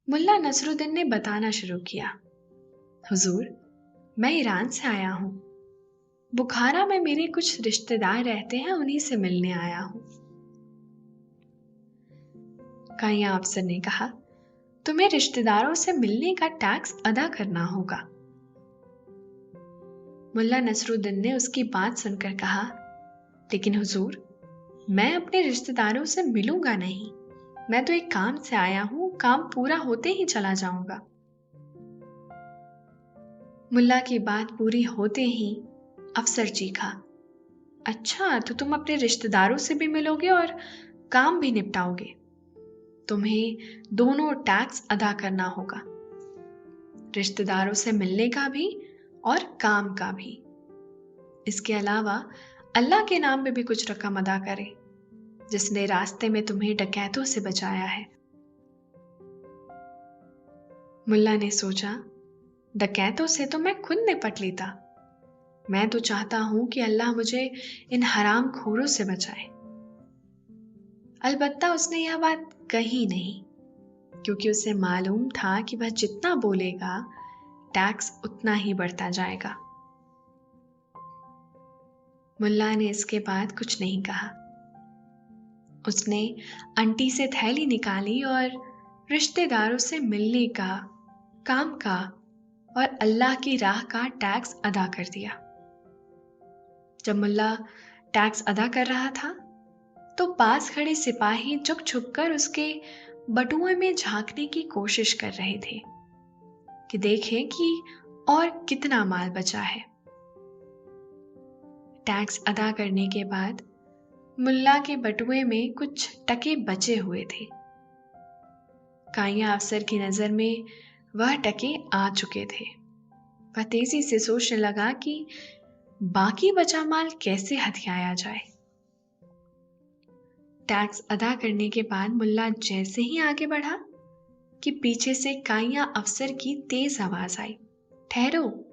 मुल्ला नसरुद्दीन ने बताना शुरू किया, हुजूर, मैं ईरान से आया हूं। बुखारा में मेरे कुछ रिश्तेदार रहते हैं, उन्हीं से मिलने आया हूं। काइया अफसर ने कहा, तुम्हें रिश्तेदारों से मिलने का टैक्स अदा करना होगा। मुल्ला नसरुद्दीन ने उसकी बात सुनकर कहा, लेकिन हुजूर, मैं अपने रिश्तेदारों से मिलूंगा नहीं। मैं तो एक काम से आया हूं, काम पूरा होते ही चला जाऊंगा। मुल्ला की बात पूरी होते ही अफसर चीखा, अच्छा, तो तुम अपने रिश्तेदारों से भी मिलोगे और काम भी निपटाओगे। तुम्हें दोनों टैक्स अदा करना होगा, रिश्तेदारों से मिलने का भी और काम का भी। इसके अलावा अल्लाह के नाम में भी कुछ रकम अदा करें। जिसने रास्ते में तुम्हें डकैतों से बचाया है। मुल्ला ने सोचा, डकैतों से तो मैं खुद निपट लेता। मैं तो चाहता हूं कि अल्लाह मुझे इन हराम खोरों से बचाए। अलबत्ता उसने यह बात कही नहीं, क्योंकि उसे मालूम था कि वह जितना बोलेगा टैक्स उतना ही बढ़ता जाएगा। मुल्ला ने इसके बाद कुछ नहीं कहा। उसने आंटी से थैली निकाली और रिश्तेदारों से मिलने का, काम का और अल्लाह की राह का टैक्स अदा कर दिया। जब मुल्ला टैक्स अदा कर रहा था तो पास खड़े सिपाही चुप छुप कर उसके बटुए में झांकने की कोशिश कर रहे थे कि देखें कि और कितना माल बचा है। टैक्स अदा करने के बाद मुल्ला के बटुए में कुछ टके बचे हुए थे। काइया अफसर की नजर में वह टके आ चुके थे। वह तेजी से सोचने लगा कि बाकी बचा माल कैसे हथियाया जाए। टैक्स अदा करने के बाद मुल्ला जैसे ही आगे बढ़ा कि पीछे से काइया अफसर की तेज आवाज आई, ठहरो।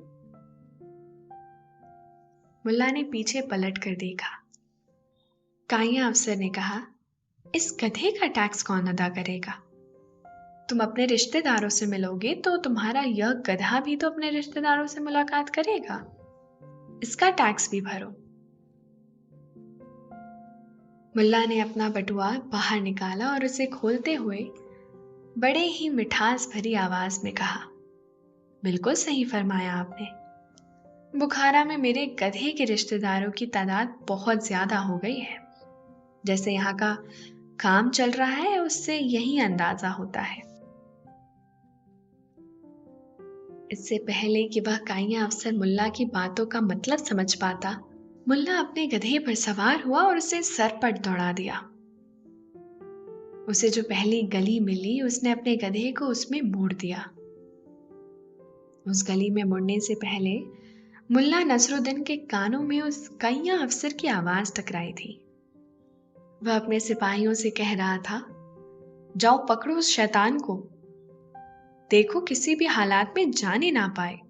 मुल्ला ने पीछे पलट कर देखा। काइया अफसर ने कहा, इस गधे का टैक्स कौन अदा करेगा? तुम अपने रिश्तेदारों से मिलोगे तो तुम्हारा यह गधा भी तो अपने रिश्तेदारों से मुलाकात करेगा। इसका टैक्स भी भरो। मुल्ला ने अपना बटुआ बाहर निकाला और उसे खोलते हुए बड़े ही मिठास भरी आवाज में कहा, बिल्कुल सही फरमाया आपने। बुखारा में मेरे गधे के रिश्तेदारों की तादाद बहुत ज्यादा हो गई है। जैसे यहाँ का काम चल रहा है उससे यही अंदाजा होता है। इससे पहले कि वह काइया अफसर मुल्ला की बातों का मतलब समझ पाता, मुल्ला अपने गधे पर सवार हुआ और उसे सरपट दौड़ा दिया। उसे जो पहली गली मिली उसने अपने गधे को उसमें मोड़ दिया। उस गली में मुड़ने से पहले मुल्ला नसरुद्दीन के कानों में उस काइया अफसर की आवाज टकराई थी। वह अपने सिपाहियों से कह रहा था, जाओ पकड़ो उस शैतान को, देखो किसी भी हालात में जाने ना पाए।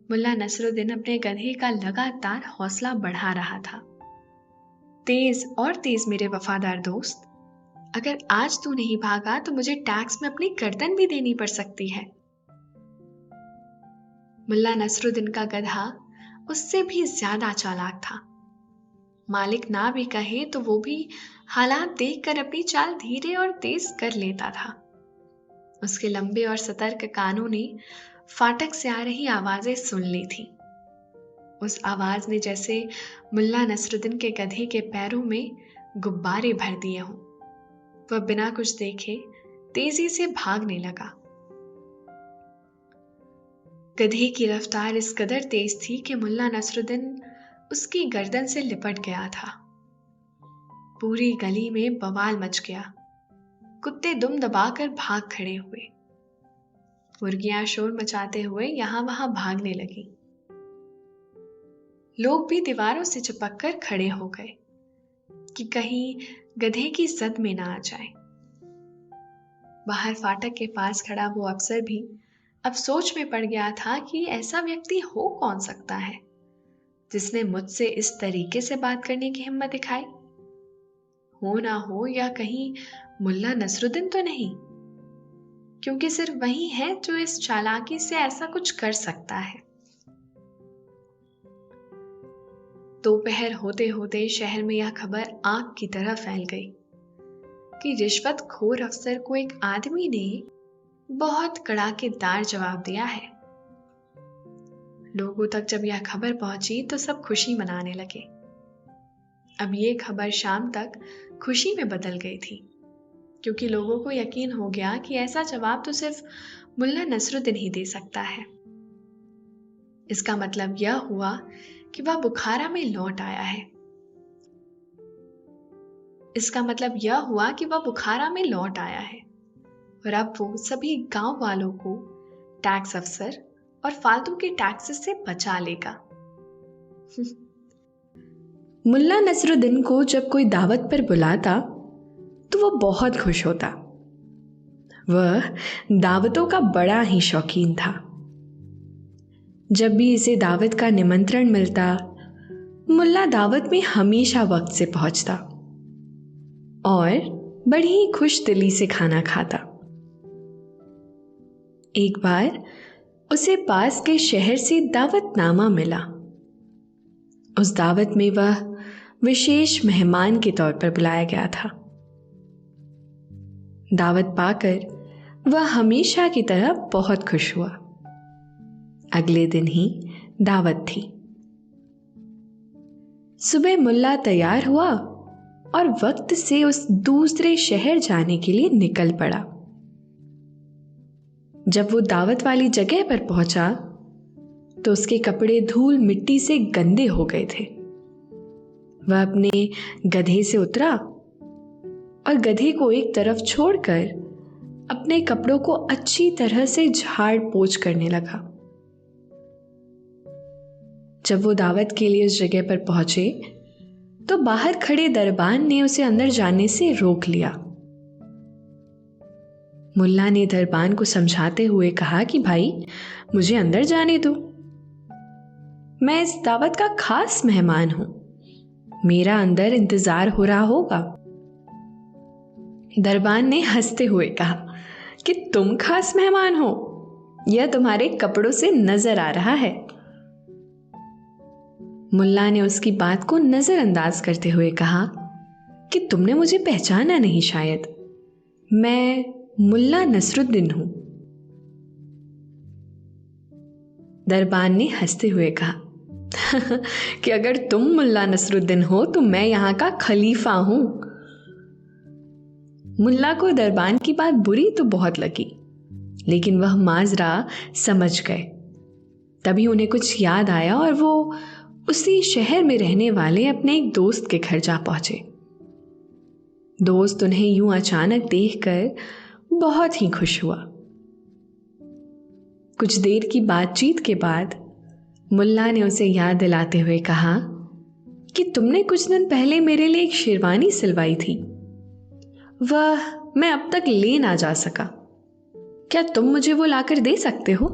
मुल्ला नसरुद्दीन अपने गधे का लगातार हौसला बढ़ा रहा था। तेज और तेज मेरे वफादार दोस्त, अगर आज तू नहीं भागा तो मुझे टैक्स में अपनी गर्दन भी देनी पड़ सकती है। मुल्ला नसरुद्दीन का गधा उससे भी ज्यादा चालाक था। मालिक ना भी कहे तो वो भी हालात देखकर अपनी चाल धीरे और तेज कर लेता था। उसके लंबे और सतर्क कानों ने फाटक से आ रही आवाजें सुन ली थी। उस आवाज ने जैसे मुल्ला नसरुद्दीन के गधे के पैरों में गुब्बारे भर दिए हों। वह बिना कुछ देखे तेजी से भागने लगा। गधे की रफ्तार इस कदर तेज थी कि मुल्ला नसरुद्दीन उसकी गर्दन से लिपट गया था। पूरी गली में बवाल मच गया। कुत्ते दुम दबाकर भाग खड़े हुए। मुर्गियां शोर मचाते हुए यहां वहां भागने लगी। लोग भी दीवारों से चिपक कर खड़े हो गए कि कहीं गधे की जद में ना आ जाए। बाहर फाटक के पास खड़ा वो अफसर भी अब सोच में पड़ गया था कि ऐसा व्यक्ति हो कौन सकता है जिसने मुझसे इस तरीके से बात करने की हिम्मत दिखाई। हो ना हो या कहीं मुल्ला नसरुद्दीन तो नहीं, क्योंकि सिर्फ वही है जो इस चालाकी से ऐसा कुछ कर सकता है। दोपहर होते होते शहर में यह खबर आग की तरह फैल गई कि रिश्वतखोर अफसर को एक आदमी ने बहुत कड़ाकेदार जवाब दिया है। लोगों तक जब यह खबर पहुंची तो सब खुशी मनाने लगे। अब ये खबर शाम तक खुशी में बदल गई थी, क्योंकि लोगों को यकीन हो गया कि ऐसा जवाब तो सिर्फ मुल्ला नसरुद्दीन ही दे सकता है। इसका मतलब यह हुआ कि वह बुखारा में लौट आया है। और अब वो सभी गांव वालों को टैक्स अफसर और फालतू के टैक्सेस से बचा लेगा। मुल्ला नसरुद्दीन को जब कोई दावत पर बुलाता तो वह बहुत खुश होता। वह दावतों का बड़ा ही शौकीन था। जब भी इसे दावत का निमंत्रण मिलता, मुल्ला दावत में हमेशा वक्त से पहुंचता और बड़ी ही खुश दिली से खाना खाता। एक बार उसे पास के शहर से दावतनामा मिला। उस दावत में वह विशेष मेहमान के तौर पर बुलाया गया था। दावत पाकर वह हमेशा की तरह बहुत खुश हुआ। अगले दिन ही दावत थी। सुबह मुल्ला तैयार हुआ और वक्त से उस दूसरे शहर जाने के लिए निकल पड़ा। जब वो दावत वाली जगह पर पहुंचा तो उसके कपड़े धूल मिट्टी से गंदे हो गए थे। वह अपने गधे से उतरा और गधे को एक तरफ छोड़कर अपने कपड़ों को अच्छी तरह से झाड़ पोंछ करने लगा। जब वो दावत के लिए उस जगह पर पहुंचे तो बाहर खड़े दरबान ने उसे अंदर जाने से रोक लिया। मुल्ला ने दरबान को समझाते हुए कहा कि भाई, मुझे अंदर जाने दो। मैं इस दावत का खास मेहमान हूं। मेरा अंदर इंतजार हो रहा होगा। दरबान ने हंसते हुए कहा कि तुम खास मेहमान हो, यह तुम्हारे कपड़ों से नजर आ रहा है। मुल्ला ने उसकी बात को नजरअंदाज करते हुए कहा कि तुमने मुझे पहचाना नहीं शायद। मैं मुल्ला नसरुद्दीन हूं। दरबान ने हंसते हुए कहा कि अगर तुम मुल्ला नसरुद्दीन हो तो मैं यहां का खलीफा हूं। मुल्ला को दरबान की बात बुरी तो बहुत लगी, लेकिन वह माजरा समझ गए। तभी उन्हें कुछ याद आया और वो उसी शहर में रहने वाले अपने एक दोस्त के घर जा पहुंचे। दोस्त उन्हें यूं अचानक देखकर बहुत ही खुश हुआ। कुछ देर की बातचीत के बाद मुल्ला ने उसे याद दिलाते हुए कहा कि तुमने कुछ दिन पहले मेरे लिए एक शेरवानी सिलवाई थी, वह मैं अब तक ले ना जा सका। क्या तुम मुझे वो लाकर दे सकते हो?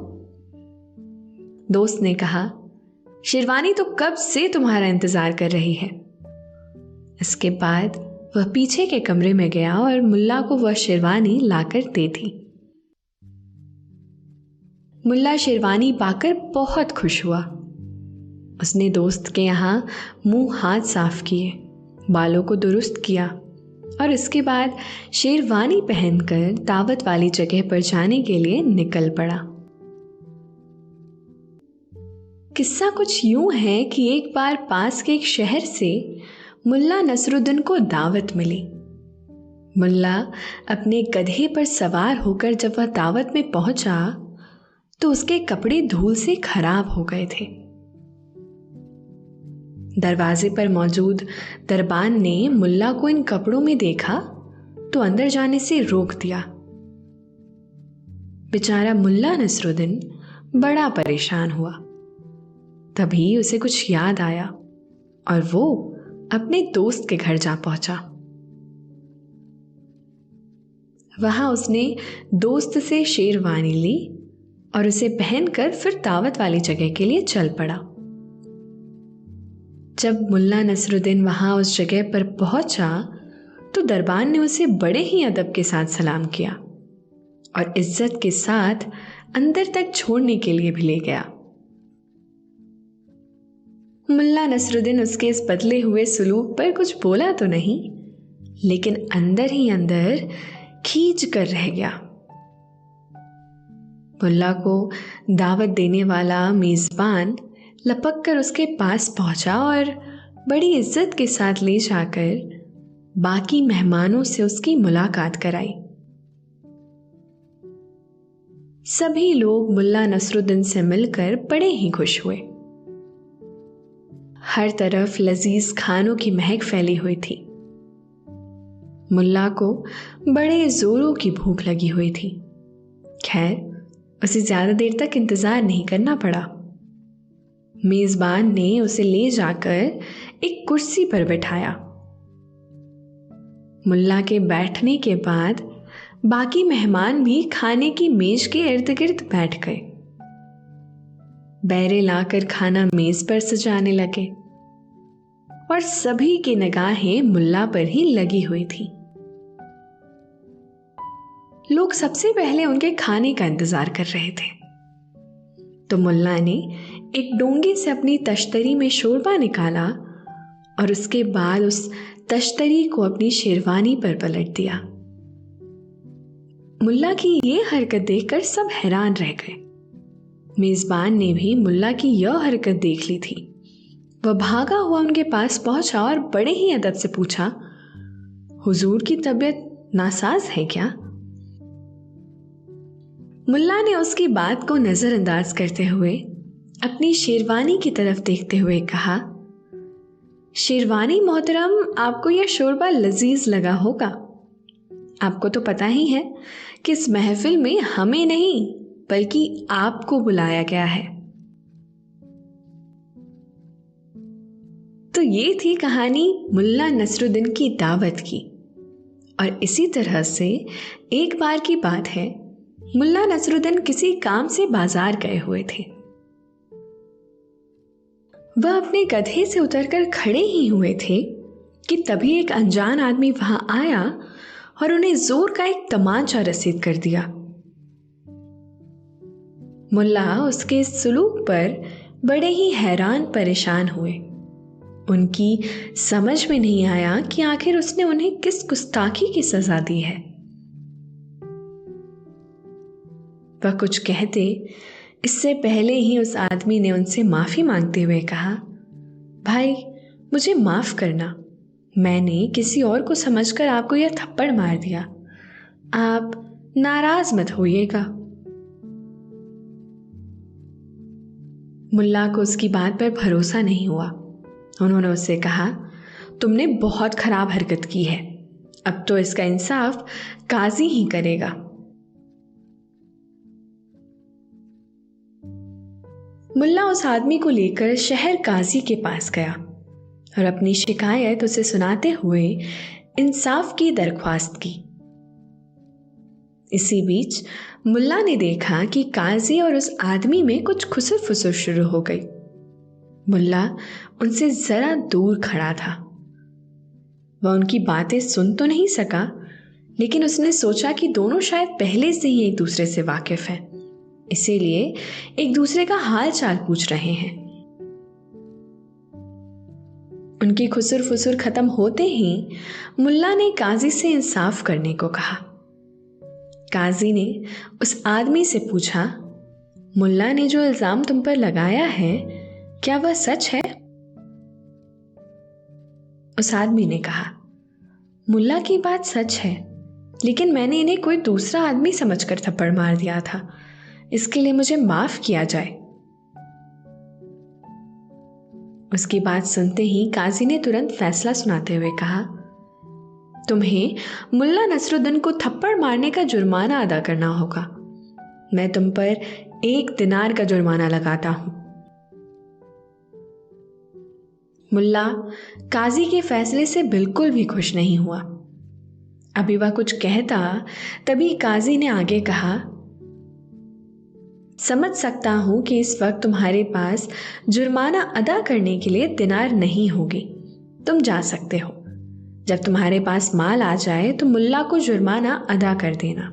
दोस्त ने कहा, शेरवानी तो कब से तुम्हारा इंतजार कर रही है। इसके बाद वह पीछे के कमरे में गया और मुल्ला को वह शेरवानी लाकर दे दी। मुल्ला शेरवानी पाकर बहुत खुश हुआ। उसने दोस्त के यहाँ मुंह हाथ साफ किए, बालों को दुरुस्त किया और इसके बाद शेरवानी पहनकर दावत वाली जगह पर जाने के लिए निकल पड़ा। किस्सा कुछ यूं है कि एक बार पास के एक शहर से मुल्ला नसरुद्दीन को दावत मिली। मुल्ला अपने गधे पर सवार होकर जब वह दावत में पहुंचा तो उसके कपड़े धूल से खराब हो गए थे। दरवाजे पर मौजूद दरबान ने मुल्ला को इन कपड़ों में देखा तो अंदर जाने से रोक दिया। बेचारा मुल्ला नसरुद्दीन बड़ा परेशान हुआ। तभी उसे कुछ याद आया और वो अपने दोस्त के घर जा पहुंचा। वहां उसने दोस्त से शेरवानी ली और उसे पहनकर फिर दावत वाली जगह के लिए चल पड़ा। जब मुल्ला नसरुद्दीन वहां उस जगह पर पहुंचा तो दरबान ने उसे बड़े ही अदब के साथ सलाम किया और इज्जत के साथ अंदर तक छोड़ने के लिए भी ले गया। मुल्ला नसरुद्दीन उसके इस बदले हुए सलूक पर कुछ बोला तो नहीं, लेकिन अंदर ही अंदर खींच कर रह गया। मुल्ला को दावत देने वाला मेजबान लपक कर उसके पास पहुंचा और बड़ी इज्जत के साथ ले जाकर बाकी मेहमानों से उसकी मुलाकात कराई। सभी लोग मुल्ला नसरुद्दीन से मिलकर बड़े ही खुश हुए। हर तरफ लजीज खानों की महक फैली हुई थी। मुल्ला को बड़े जोरों की भूख लगी हुई थी। खैर, उसे ज्यादा देर तक इंतजार नहीं करना पड़ा। मेजबान ने उसे ले जाकर एक कुर्सी पर बिठाया। मुल्ला के बैठने के बाद बाकी मेहमान भी खाने की मेज के इर्द गिर्द बैठ गए। बैरे लाकर खाना मेज पर सजाने लगे और सभी की निगाहें मुल्ला पर ही लगी हुई थी। लोग सबसे पहले उनके खाने का इंतजार कर रहे थे, तो मुल्ला ने एक डोंगे से अपनी तश्तरी में शोरबा निकाला और उसके बाद उस तश्तरी को अपनी शेरवानी पर पलट दिया। मुल्ला की ये हरकत देखकर सब हैरान रह गए। मेजबान ने भी मुल्ला की यह हरकत देख ली थी। वह भागा हुआ उनके पास पहुंचा और बड़े ही अदब से पूछा, हुजूर की तबीयत नासाज है क्या? मुल्ला ने उसकी बात को नजरअंदाज करते हुए अपनी शेरवानी की तरफ देखते हुए कहा, शेरवानी मोहतरम, आपको यह शोरबा लजीज लगा होगा। आपको तो पता ही है कि इस महफिल में हमें नहीं बल्कि आपको बुलाया गया है। तो ये थी कहानी मुल्ला नसरुद्दीन की दावत की। और इसी तरह से एक बार की बात है, मुल्ला नसरुद्दीन किसी काम से बाजार गए हुए थे। वह अपने गधे से उतरकर खड़े ही हुए थे कि तभी एक अनजान आदमी वहां आया और उन्हें जोर का एक तमाचा रसीद कर दिया। मुल्ला उसके सुलूक पर बड़े ही हैरान परेशान हुए। उनकी समझ में नहीं आया कि आखिर उसने उन्हें किस गुस्ताखी की सजा दी है। वह कुछ कहते इससे पहले ही उस आदमी ने उनसे माफी मांगते हुए कहा, भाई मुझे माफ करना, मैंने किसी और को समझकर आपको यह थप्पड़ मार दिया। आप नाराज मत होइएगा। मुल्ला को उसकी बात पर भरोसा नहीं हुआ। उन्होंने उससे कहा, तुमने बहुत खराब हरकत की है, अब तो इसका इंसाफ काजी ही करेगा। मुल्ला उस आदमी को लेकर शहर काजी के पास गया और अपनी शिकायत उसे सुनाते हुए इंसाफ की दरख्वास्त की। इसी बीच मुल्ला ने देखा कि काजी और उस आदमी में कुछ खुसर फुसर शुरू हो गई। मुल्ला उनसे जरा दूर खड़ा था। वह उनकी बातें सुन तो नहीं सका, लेकिन उसने सोचा कि दोनों शायद पहले से ही एक दूसरे से वाकिफ हैं, इसीलिए एक दूसरे का हाल चाल पूछ रहे हैं। उनकी खुसर फुसर खत्म होते ही मुल्ला ने काजी से इंसाफ करने को कहा। काजी ने उस आदमी से पूछा, मुल्ला ने जो इल्जाम तुम पर लगाया है क्या वह सच है? उस आदमी ने कहा, मुल्ला की बात सच है, लेकिन मैंने इन्हें कोई दूसरा आदमी समझकर थप्पड़ मार दिया था, इसके लिए मुझे माफ किया जाए। उसकी बात सुनते ही काजी ने तुरंत फैसला सुनाते हुए कहा, तुम्हें मुल्ला नसरुद्दीन को थप्पड़ मारने का जुर्माना अदा करना होगा। मैं तुम पर 1 दिनार का जुर्माना लगाता हूं। मुल्ला काजी के फैसले से बिल्कुल भी खुश नहीं हुआ। अभी वह कुछ कहता तभी काजी ने आगे कहा, समझ सकता हूं कि इस वक्त तुम्हारे पास जुर्माना अदा करने के लिए दिनार नहीं होगी, तुम जा सकते हो। जब तुम्हारे पास माल आ जाए तो मुल्ला को जुर्माना अदा कर देना।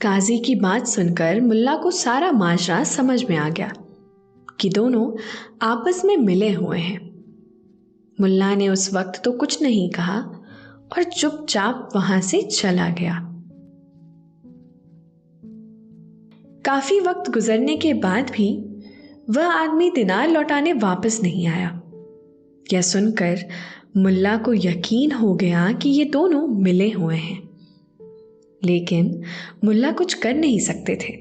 काजी की बात सुनकर मुल्ला को सारा माजरा समझ में आ गया कि दोनों आपस में मिले हुए हैं। मुल्ला ने उस वक्त तो कुछ नहीं कहा और चुपचाप वहां से चला गया। काफी वक्त गुजरने के बाद भी वह आदमी दिनार लौटाने वापस नहीं आया। यह सुनकर मुल्ला को यकीन हो गया कि ये दोनों मिले हुए हैं, लेकिन मुल्ला कुछ कर नहीं सकते थे।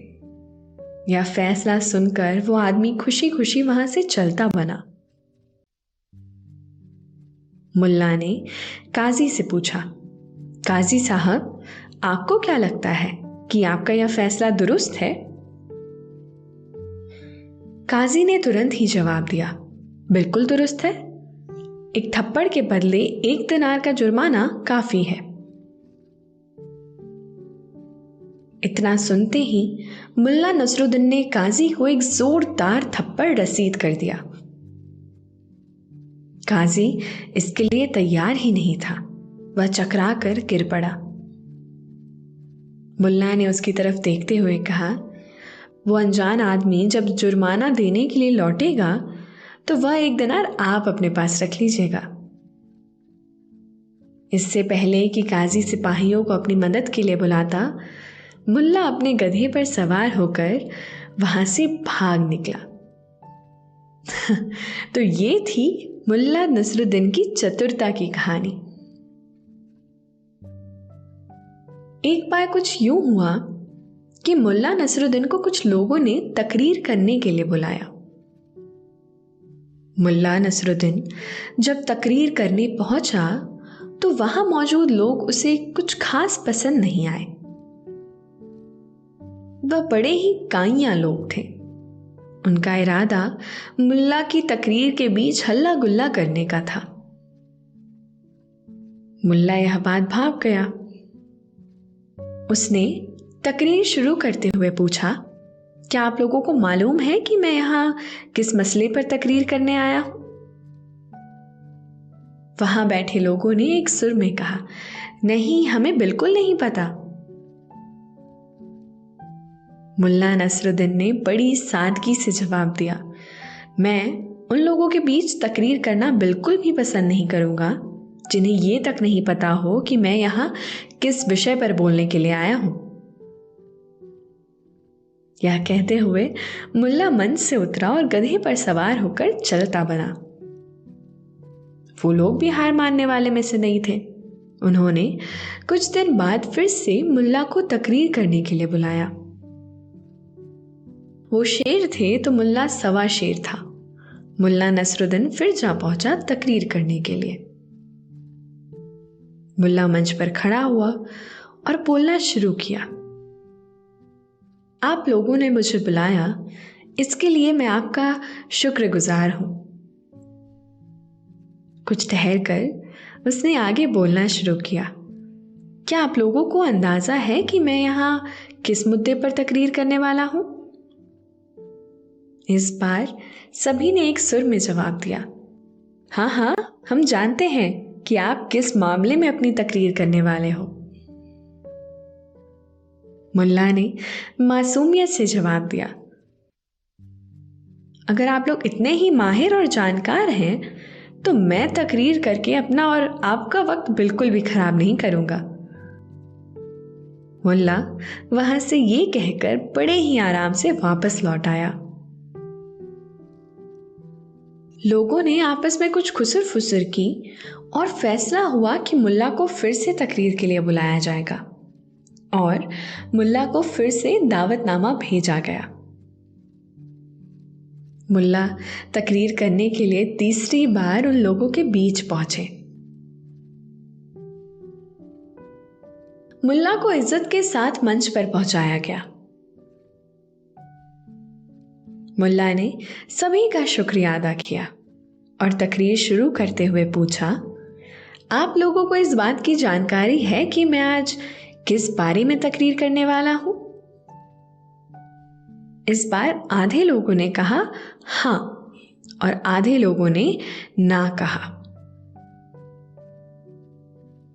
यह फैसला सुनकर वो आदमी खुशी खुशी वहां से चलता बना। मुल्ला ने काजी से पूछा, काजी साहब, आपको क्या लगता है कि आपका यह फैसला दुरुस्त है? काजी ने तुरंत ही जवाब दिया, बिल्कुल दुरुस्त है। एक थप्पड़ के बदले 1 दिनार का जुर्माना काफी है। इतना सुनते ही मुल्ला नसरुद्दीन ने काजी को एक जोरदार थप्पड़ रसीद कर दिया। काजी इसके लिए तैयार ही नहीं था, वह चकरा कर गिर पड़ा। मुल्ला ने उसकी तरफ देखते हुए कहा, वो अनजान आदमी जब जुर्माना देने के लिए लौटेगा तो वह 1 दिनार आप अपने पास रख लीजिएगा। इससे पहले कि काजी सिपाहियों को अपनी मदद के लिए बुलाता, मुल्ला अपने गधे पर सवार होकर वहां से भाग निकला। तो ये थी मुल्ला नसरुद्दीन की चतुरता की कहानी। एक बार कुछ यूं हुआ कि मुल्ला नसरुद्दीन को कुछ लोगों ने तकरीर करने के लिए बुलाया। मुल्ला नसरुद्दीन जब तकरीर करने पहुंचा तो वहां मौजूद लोग उसे कुछ खास पसंद नहीं आए। वह बड़े ही काइयां लोग थे। उनका इरादा मुल्ला की तकरीर के बीच हल्ला गुल्ला करने का था। मुल्ला यह बात भाप गया। उसने तकरीर शुरू करते हुए पूछा, क्या आप लोगों को मालूम है कि मैं यहां किस मसले पर तकरीर करने आया हूं? वहां बैठे लोगों ने एक सुर में कहा, नहीं, हमें बिल्कुल नहीं पता। मुल्ला नसरुद्दीन ने बड़ी सादगी से जवाब दिया, मैं उन लोगों के बीच तकरीर करना बिल्कुल भी पसंद नहीं करूंगा जिन्हें ये तक नहीं पता हो कि मैं यहां किस विषय पर बोलने के लिए आया हूं। यह कहते हुए मुल्ला मंच से उतरा और गधे पर सवार होकर चलता बना। वो लोग भी हार मानने वाले में से नहीं थे। उन्होंने कुछ दिन बाद फिर से मुल्ला को तकरीर करने के लिए बुलाया। वो शेर थे तो मुल्ला सवा शेर था। मुल्ला नसरुद्दीन फिर जा पहुंचा तकरीर करने के लिए। मुल्ला मंच पर खड़ा हुआ और बोलना शुरू किया, आप लोगों ने मुझे बुलाया, इसके लिए मैं आपका शुक्रगुजार हूं। कुछ ठहर कर उसने आगे बोलना शुरू किया, क्या आप लोगों को अंदाजा है कि मैं यहां किस मुद्दे पर तकरीर करने वाला हूं? इस बार सभी ने एक सुर में जवाब दिया, हाँ हाँ, हम जानते हैं कि आप किस मामले में अपनी तकरीर करने वाले हो। मुल्ला ने मासूमियत से जवाब दिया, अगर आप लोग इतने ही माहिर और जानकार हैं तो मैं तकरीर करके अपना और आपका वक्त बिल्कुल भी खराब नहीं करूंगा। मुल्ला वहां से ये कहकर बड़े ही आराम से वापस लौट आया। लोगों ने आपस में कुछ खुसर फुसर की और फैसला हुआ कि मुल्ला को फिर से तकरीर के लिए बुलाया जाएगा और मुल्ला को फिर से दावतनामा भेजा गया। मुल्ला तकरीर करने के लिए तीसरी बार उन लोगों के बीच पहुंचे। मुल्ला को इज्जत के साथ मंच पर पहुंचाया गया। मुल्ला ने सभी का शुक्रिया अदा किया और तकरीर शुरू करते हुए पूछा, आप लोगों को इस बात की जानकारी है कि मैं आज किस बारे में तकरीर करने वाला हूं? इस बार आधे लोगों ने कहा हां और आधे लोगों ने ना कहा।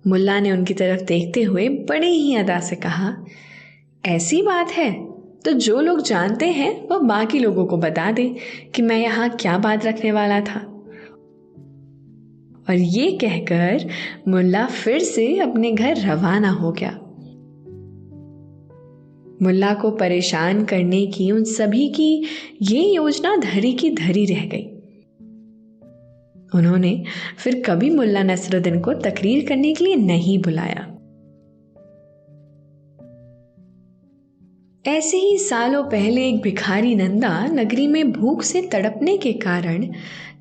मुल्ला ने उनकी तरफ देखते हुए बड़े ही अदा से कहा, ऐसी बात है तो जो लोग जानते हैं वह बाकी लोगों को बता दे कि मैं यहां क्या बात रखने वाला था। और ये कहकर मुल्ला फिर से अपने घर रवाना हो गया। मुल्ला को परेशान करने की उन सभी की ये योजना धरी की धरी रह गई। उन्होंने फिर कभी मुल्ला नसरुद्दीन को तकरीर करने के लिए नहीं बुलाया। ऐसे ही सालों पहले एक भिखारी नंदा नगरी में भूख से तड़पने के कारण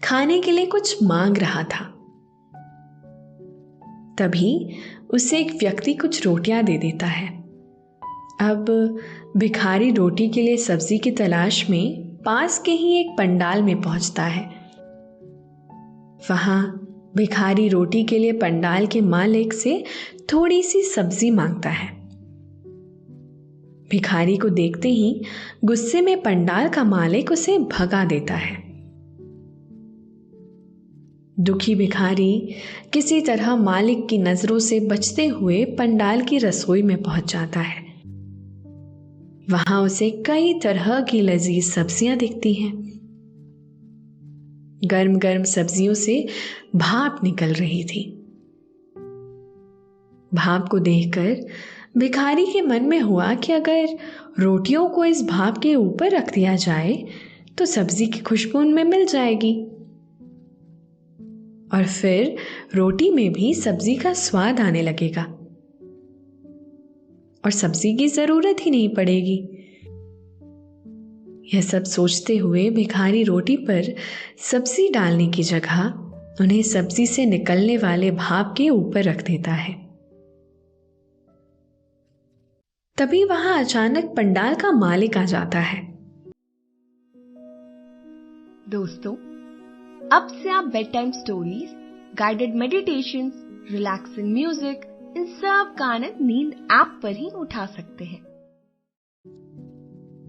खाने के लिए कुछ मांग रहा था। तभी उसे एक व्यक्ति कुछ रोटियां दे देता है। अब भिखारी रोटी के लिए सब्जी की तलाश में पास के ही एक पंडाल में पहुंचता है। वहां भिखारी रोटी के लिए पंडाल के मालिक से थोड़ी सी सब्जी मांगता है। भिखारी को देखते ही गुस्से में पंडाल का मालिक उसे भगा देता है। दुखी भिखारी किसी तरह मालिक की नजरों से बचते हुए पंडाल की रसोई में पहुंच जाता है। वहां उसे कई तरह की लजीज सब्जियां दिखती हैं। गर्म गर्म सब्जियों से भाप निकल रही थी। भाप को देखकर भिखारी के मन में हुआ कि अगर रोटियों को इस भाप के ऊपर रख दिया जाए तो सब्जी की खुशबू उनमें मिल जाएगी और फिर रोटी में भी सब्जी का स्वाद आने लगेगा और सब्जी की जरूरत ही नहीं पड़ेगी। यह सब सोचते हुए भिखारी रोटी पर सब्जी डालने की जगह उन्हें सब्जी से निकलने वाले भाप के ऊपर रख देता है। तभी वहां अचानक पंडाल का मालिक आ जाता है। दोस्तों, अब से आप bed time stories, guided meditations, relaxing music, इन सब का आनंद नींद ऐप पर ही उठा सकते हैं।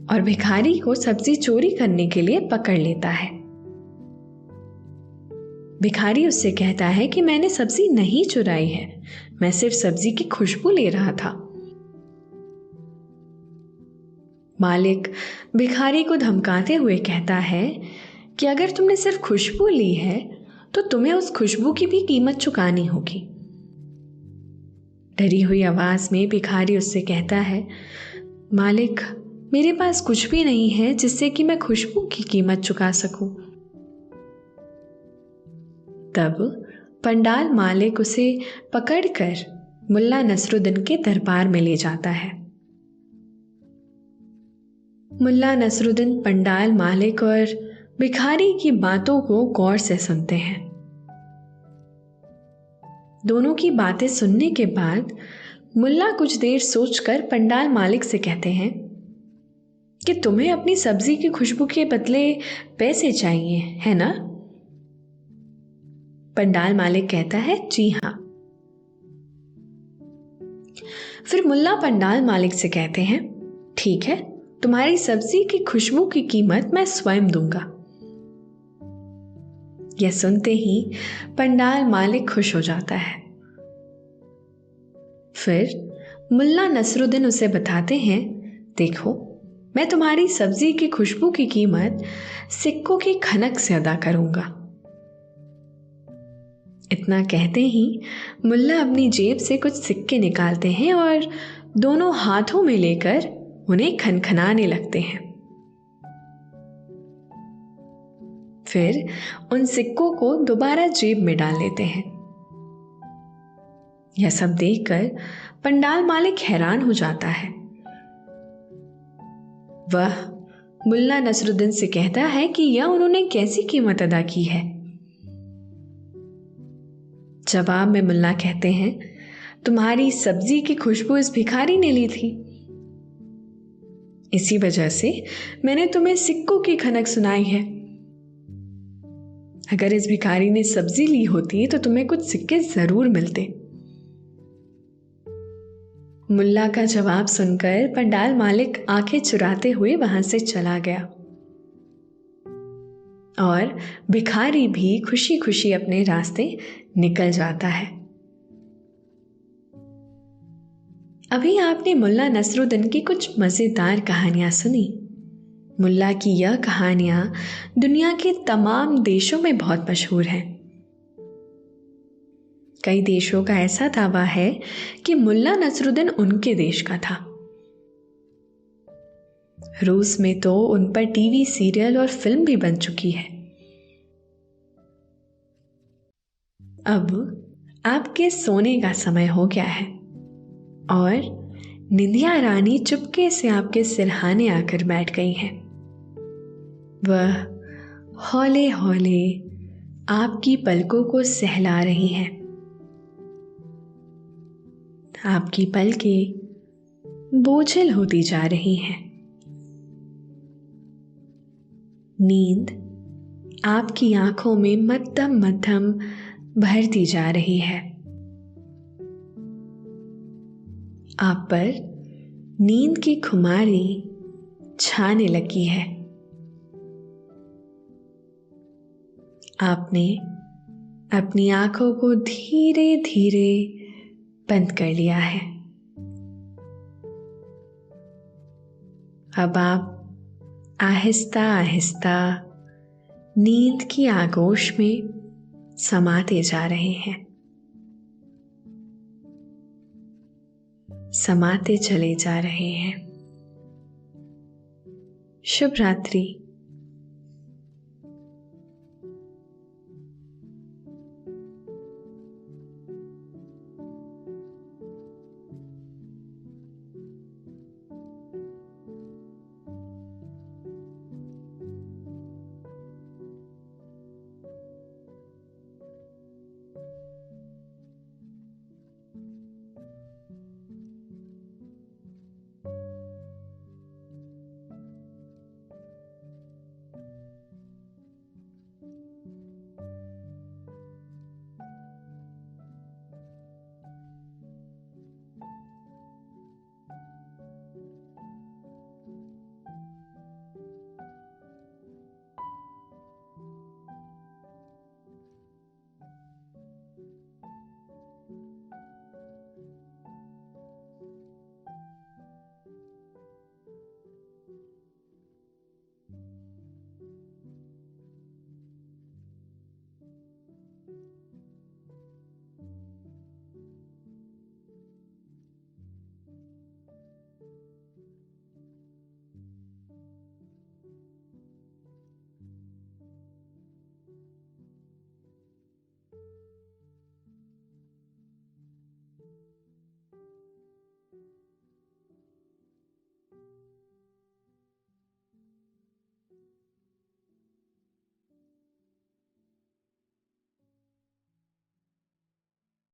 और भिखारी को सब्जी चोरी करने के लिए पकड़ लेता है। भिखारी उससे कहता है कि मैंने सब्जी नहीं चुराई है, मैं सिर्फ सब्जी की खुशबू ले रहा था। मालिक भिखारी को धमकाते हुए कहता है कि अगर तुमने सिर्फ खुशबू ली है तो तुम्हें उस खुशबू की भी कीमत चुकानी होगी। डरी हुई आवाज में भिखारी उससे कहता है, मालिक, मेरे पास कुछ भी नहीं है जिससे कि मैं खुशबू की कीमत चुका सकूं। तब पंडाल मालिक उसे पकड़कर मुल्ला नसरुद्दीन के दरबार में ले जाता है। मुल्ला नसरुद्दीन पंडाल मालिक और भिखारी की बातों को गौर से सुनते हैं। दोनों की बातें सुनने के बाद मुल्ला कुछ देर सोचकर पंडाल मालिक से कहते हैं कि तुम्हें अपनी सब्जी की खुशबू के बदले पैसे चाहिए, है ना? पंडाल मालिक कहता है, जी हां। फिर मुल्ला पंडाल मालिक से कहते हैं, ठीक है, तुम्हारी सब्जी की खुशबू की कीमत मैं स्वयं दूंगा। यह सुनते ही पंडाल मालिक खुश हो जाता है। फिर मुल्ला नसरुद्दीन उसे बताते हैं, देखो, मैं तुम्हारी सब्जी की खुशबू की कीमत सिक्कों की खनक से अदा करूंगा। इतना कहते ही मुल्ला अपनी जेब से कुछ सिक्के निकालते हैं और दोनों हाथों में लेकर उन्हें खनखनाने लगते हैं। फिर उन सिक्कों को दोबारा जेब में डाल लेते हैं। यह सब देखकर पंडाल मालिक हैरान हो जाता है। वह मुल्ला नसरुद्दीन से कहता है कि यह उन्होंने कैसी कीमत अदा की है। जवाब में मुल्ला कहते हैं, तुम्हारी सब्जी की खुशबू इस भिखारी ने ली थी, इसी वजह से मैंने तुम्हें सिक्कों की खनक सुनाई है। अगर इस भिखारी ने सब्जी ली होती तो तुम्हें कुछ सिक्के जरूर मिलते। मुल्ला का जवाब सुनकर पंडाल मालिक आंखें चुराते हुए वहां से चला गया और भिखारी भी खुशी खुशी अपने रास्ते निकल जाता है। अभी आपने मुल्ला नसरुद्दीन की कुछ मजेदार कहानियां सुनी। मुल्ला की यह कहानियां दुनिया के तमाम देशों में बहुत मशहूर हैं। कई देशों का ऐसा दावा है कि मुल्ला नसरुद्दीन उनके देश का था। रूस में तो उन पर टीवी सीरियल और फिल्म भी बन चुकी है। अब आपके सोने का समय हो गया है और निंदिया रानी चुपके से आपके सिरहाने आकर बैठ गई हैं। वह हौले हौले आपकी पलकों को सहला रही हैं। आपकी पलकें बोझिल होती जा रही हैं। नींद आपकी आंखों में मध्यम मध्यम भरती जा रही है। आप पर नींद की खुमारी छाने लगी है। आपने अपनी आंखों को धीरे धीरे बंद कर लिया है। अब आप आहिस्ता आहिस्ता नींद की आगोश में समाते जा रहे हैं। समाते चले जा रहे हैं। शुभ रात्रि।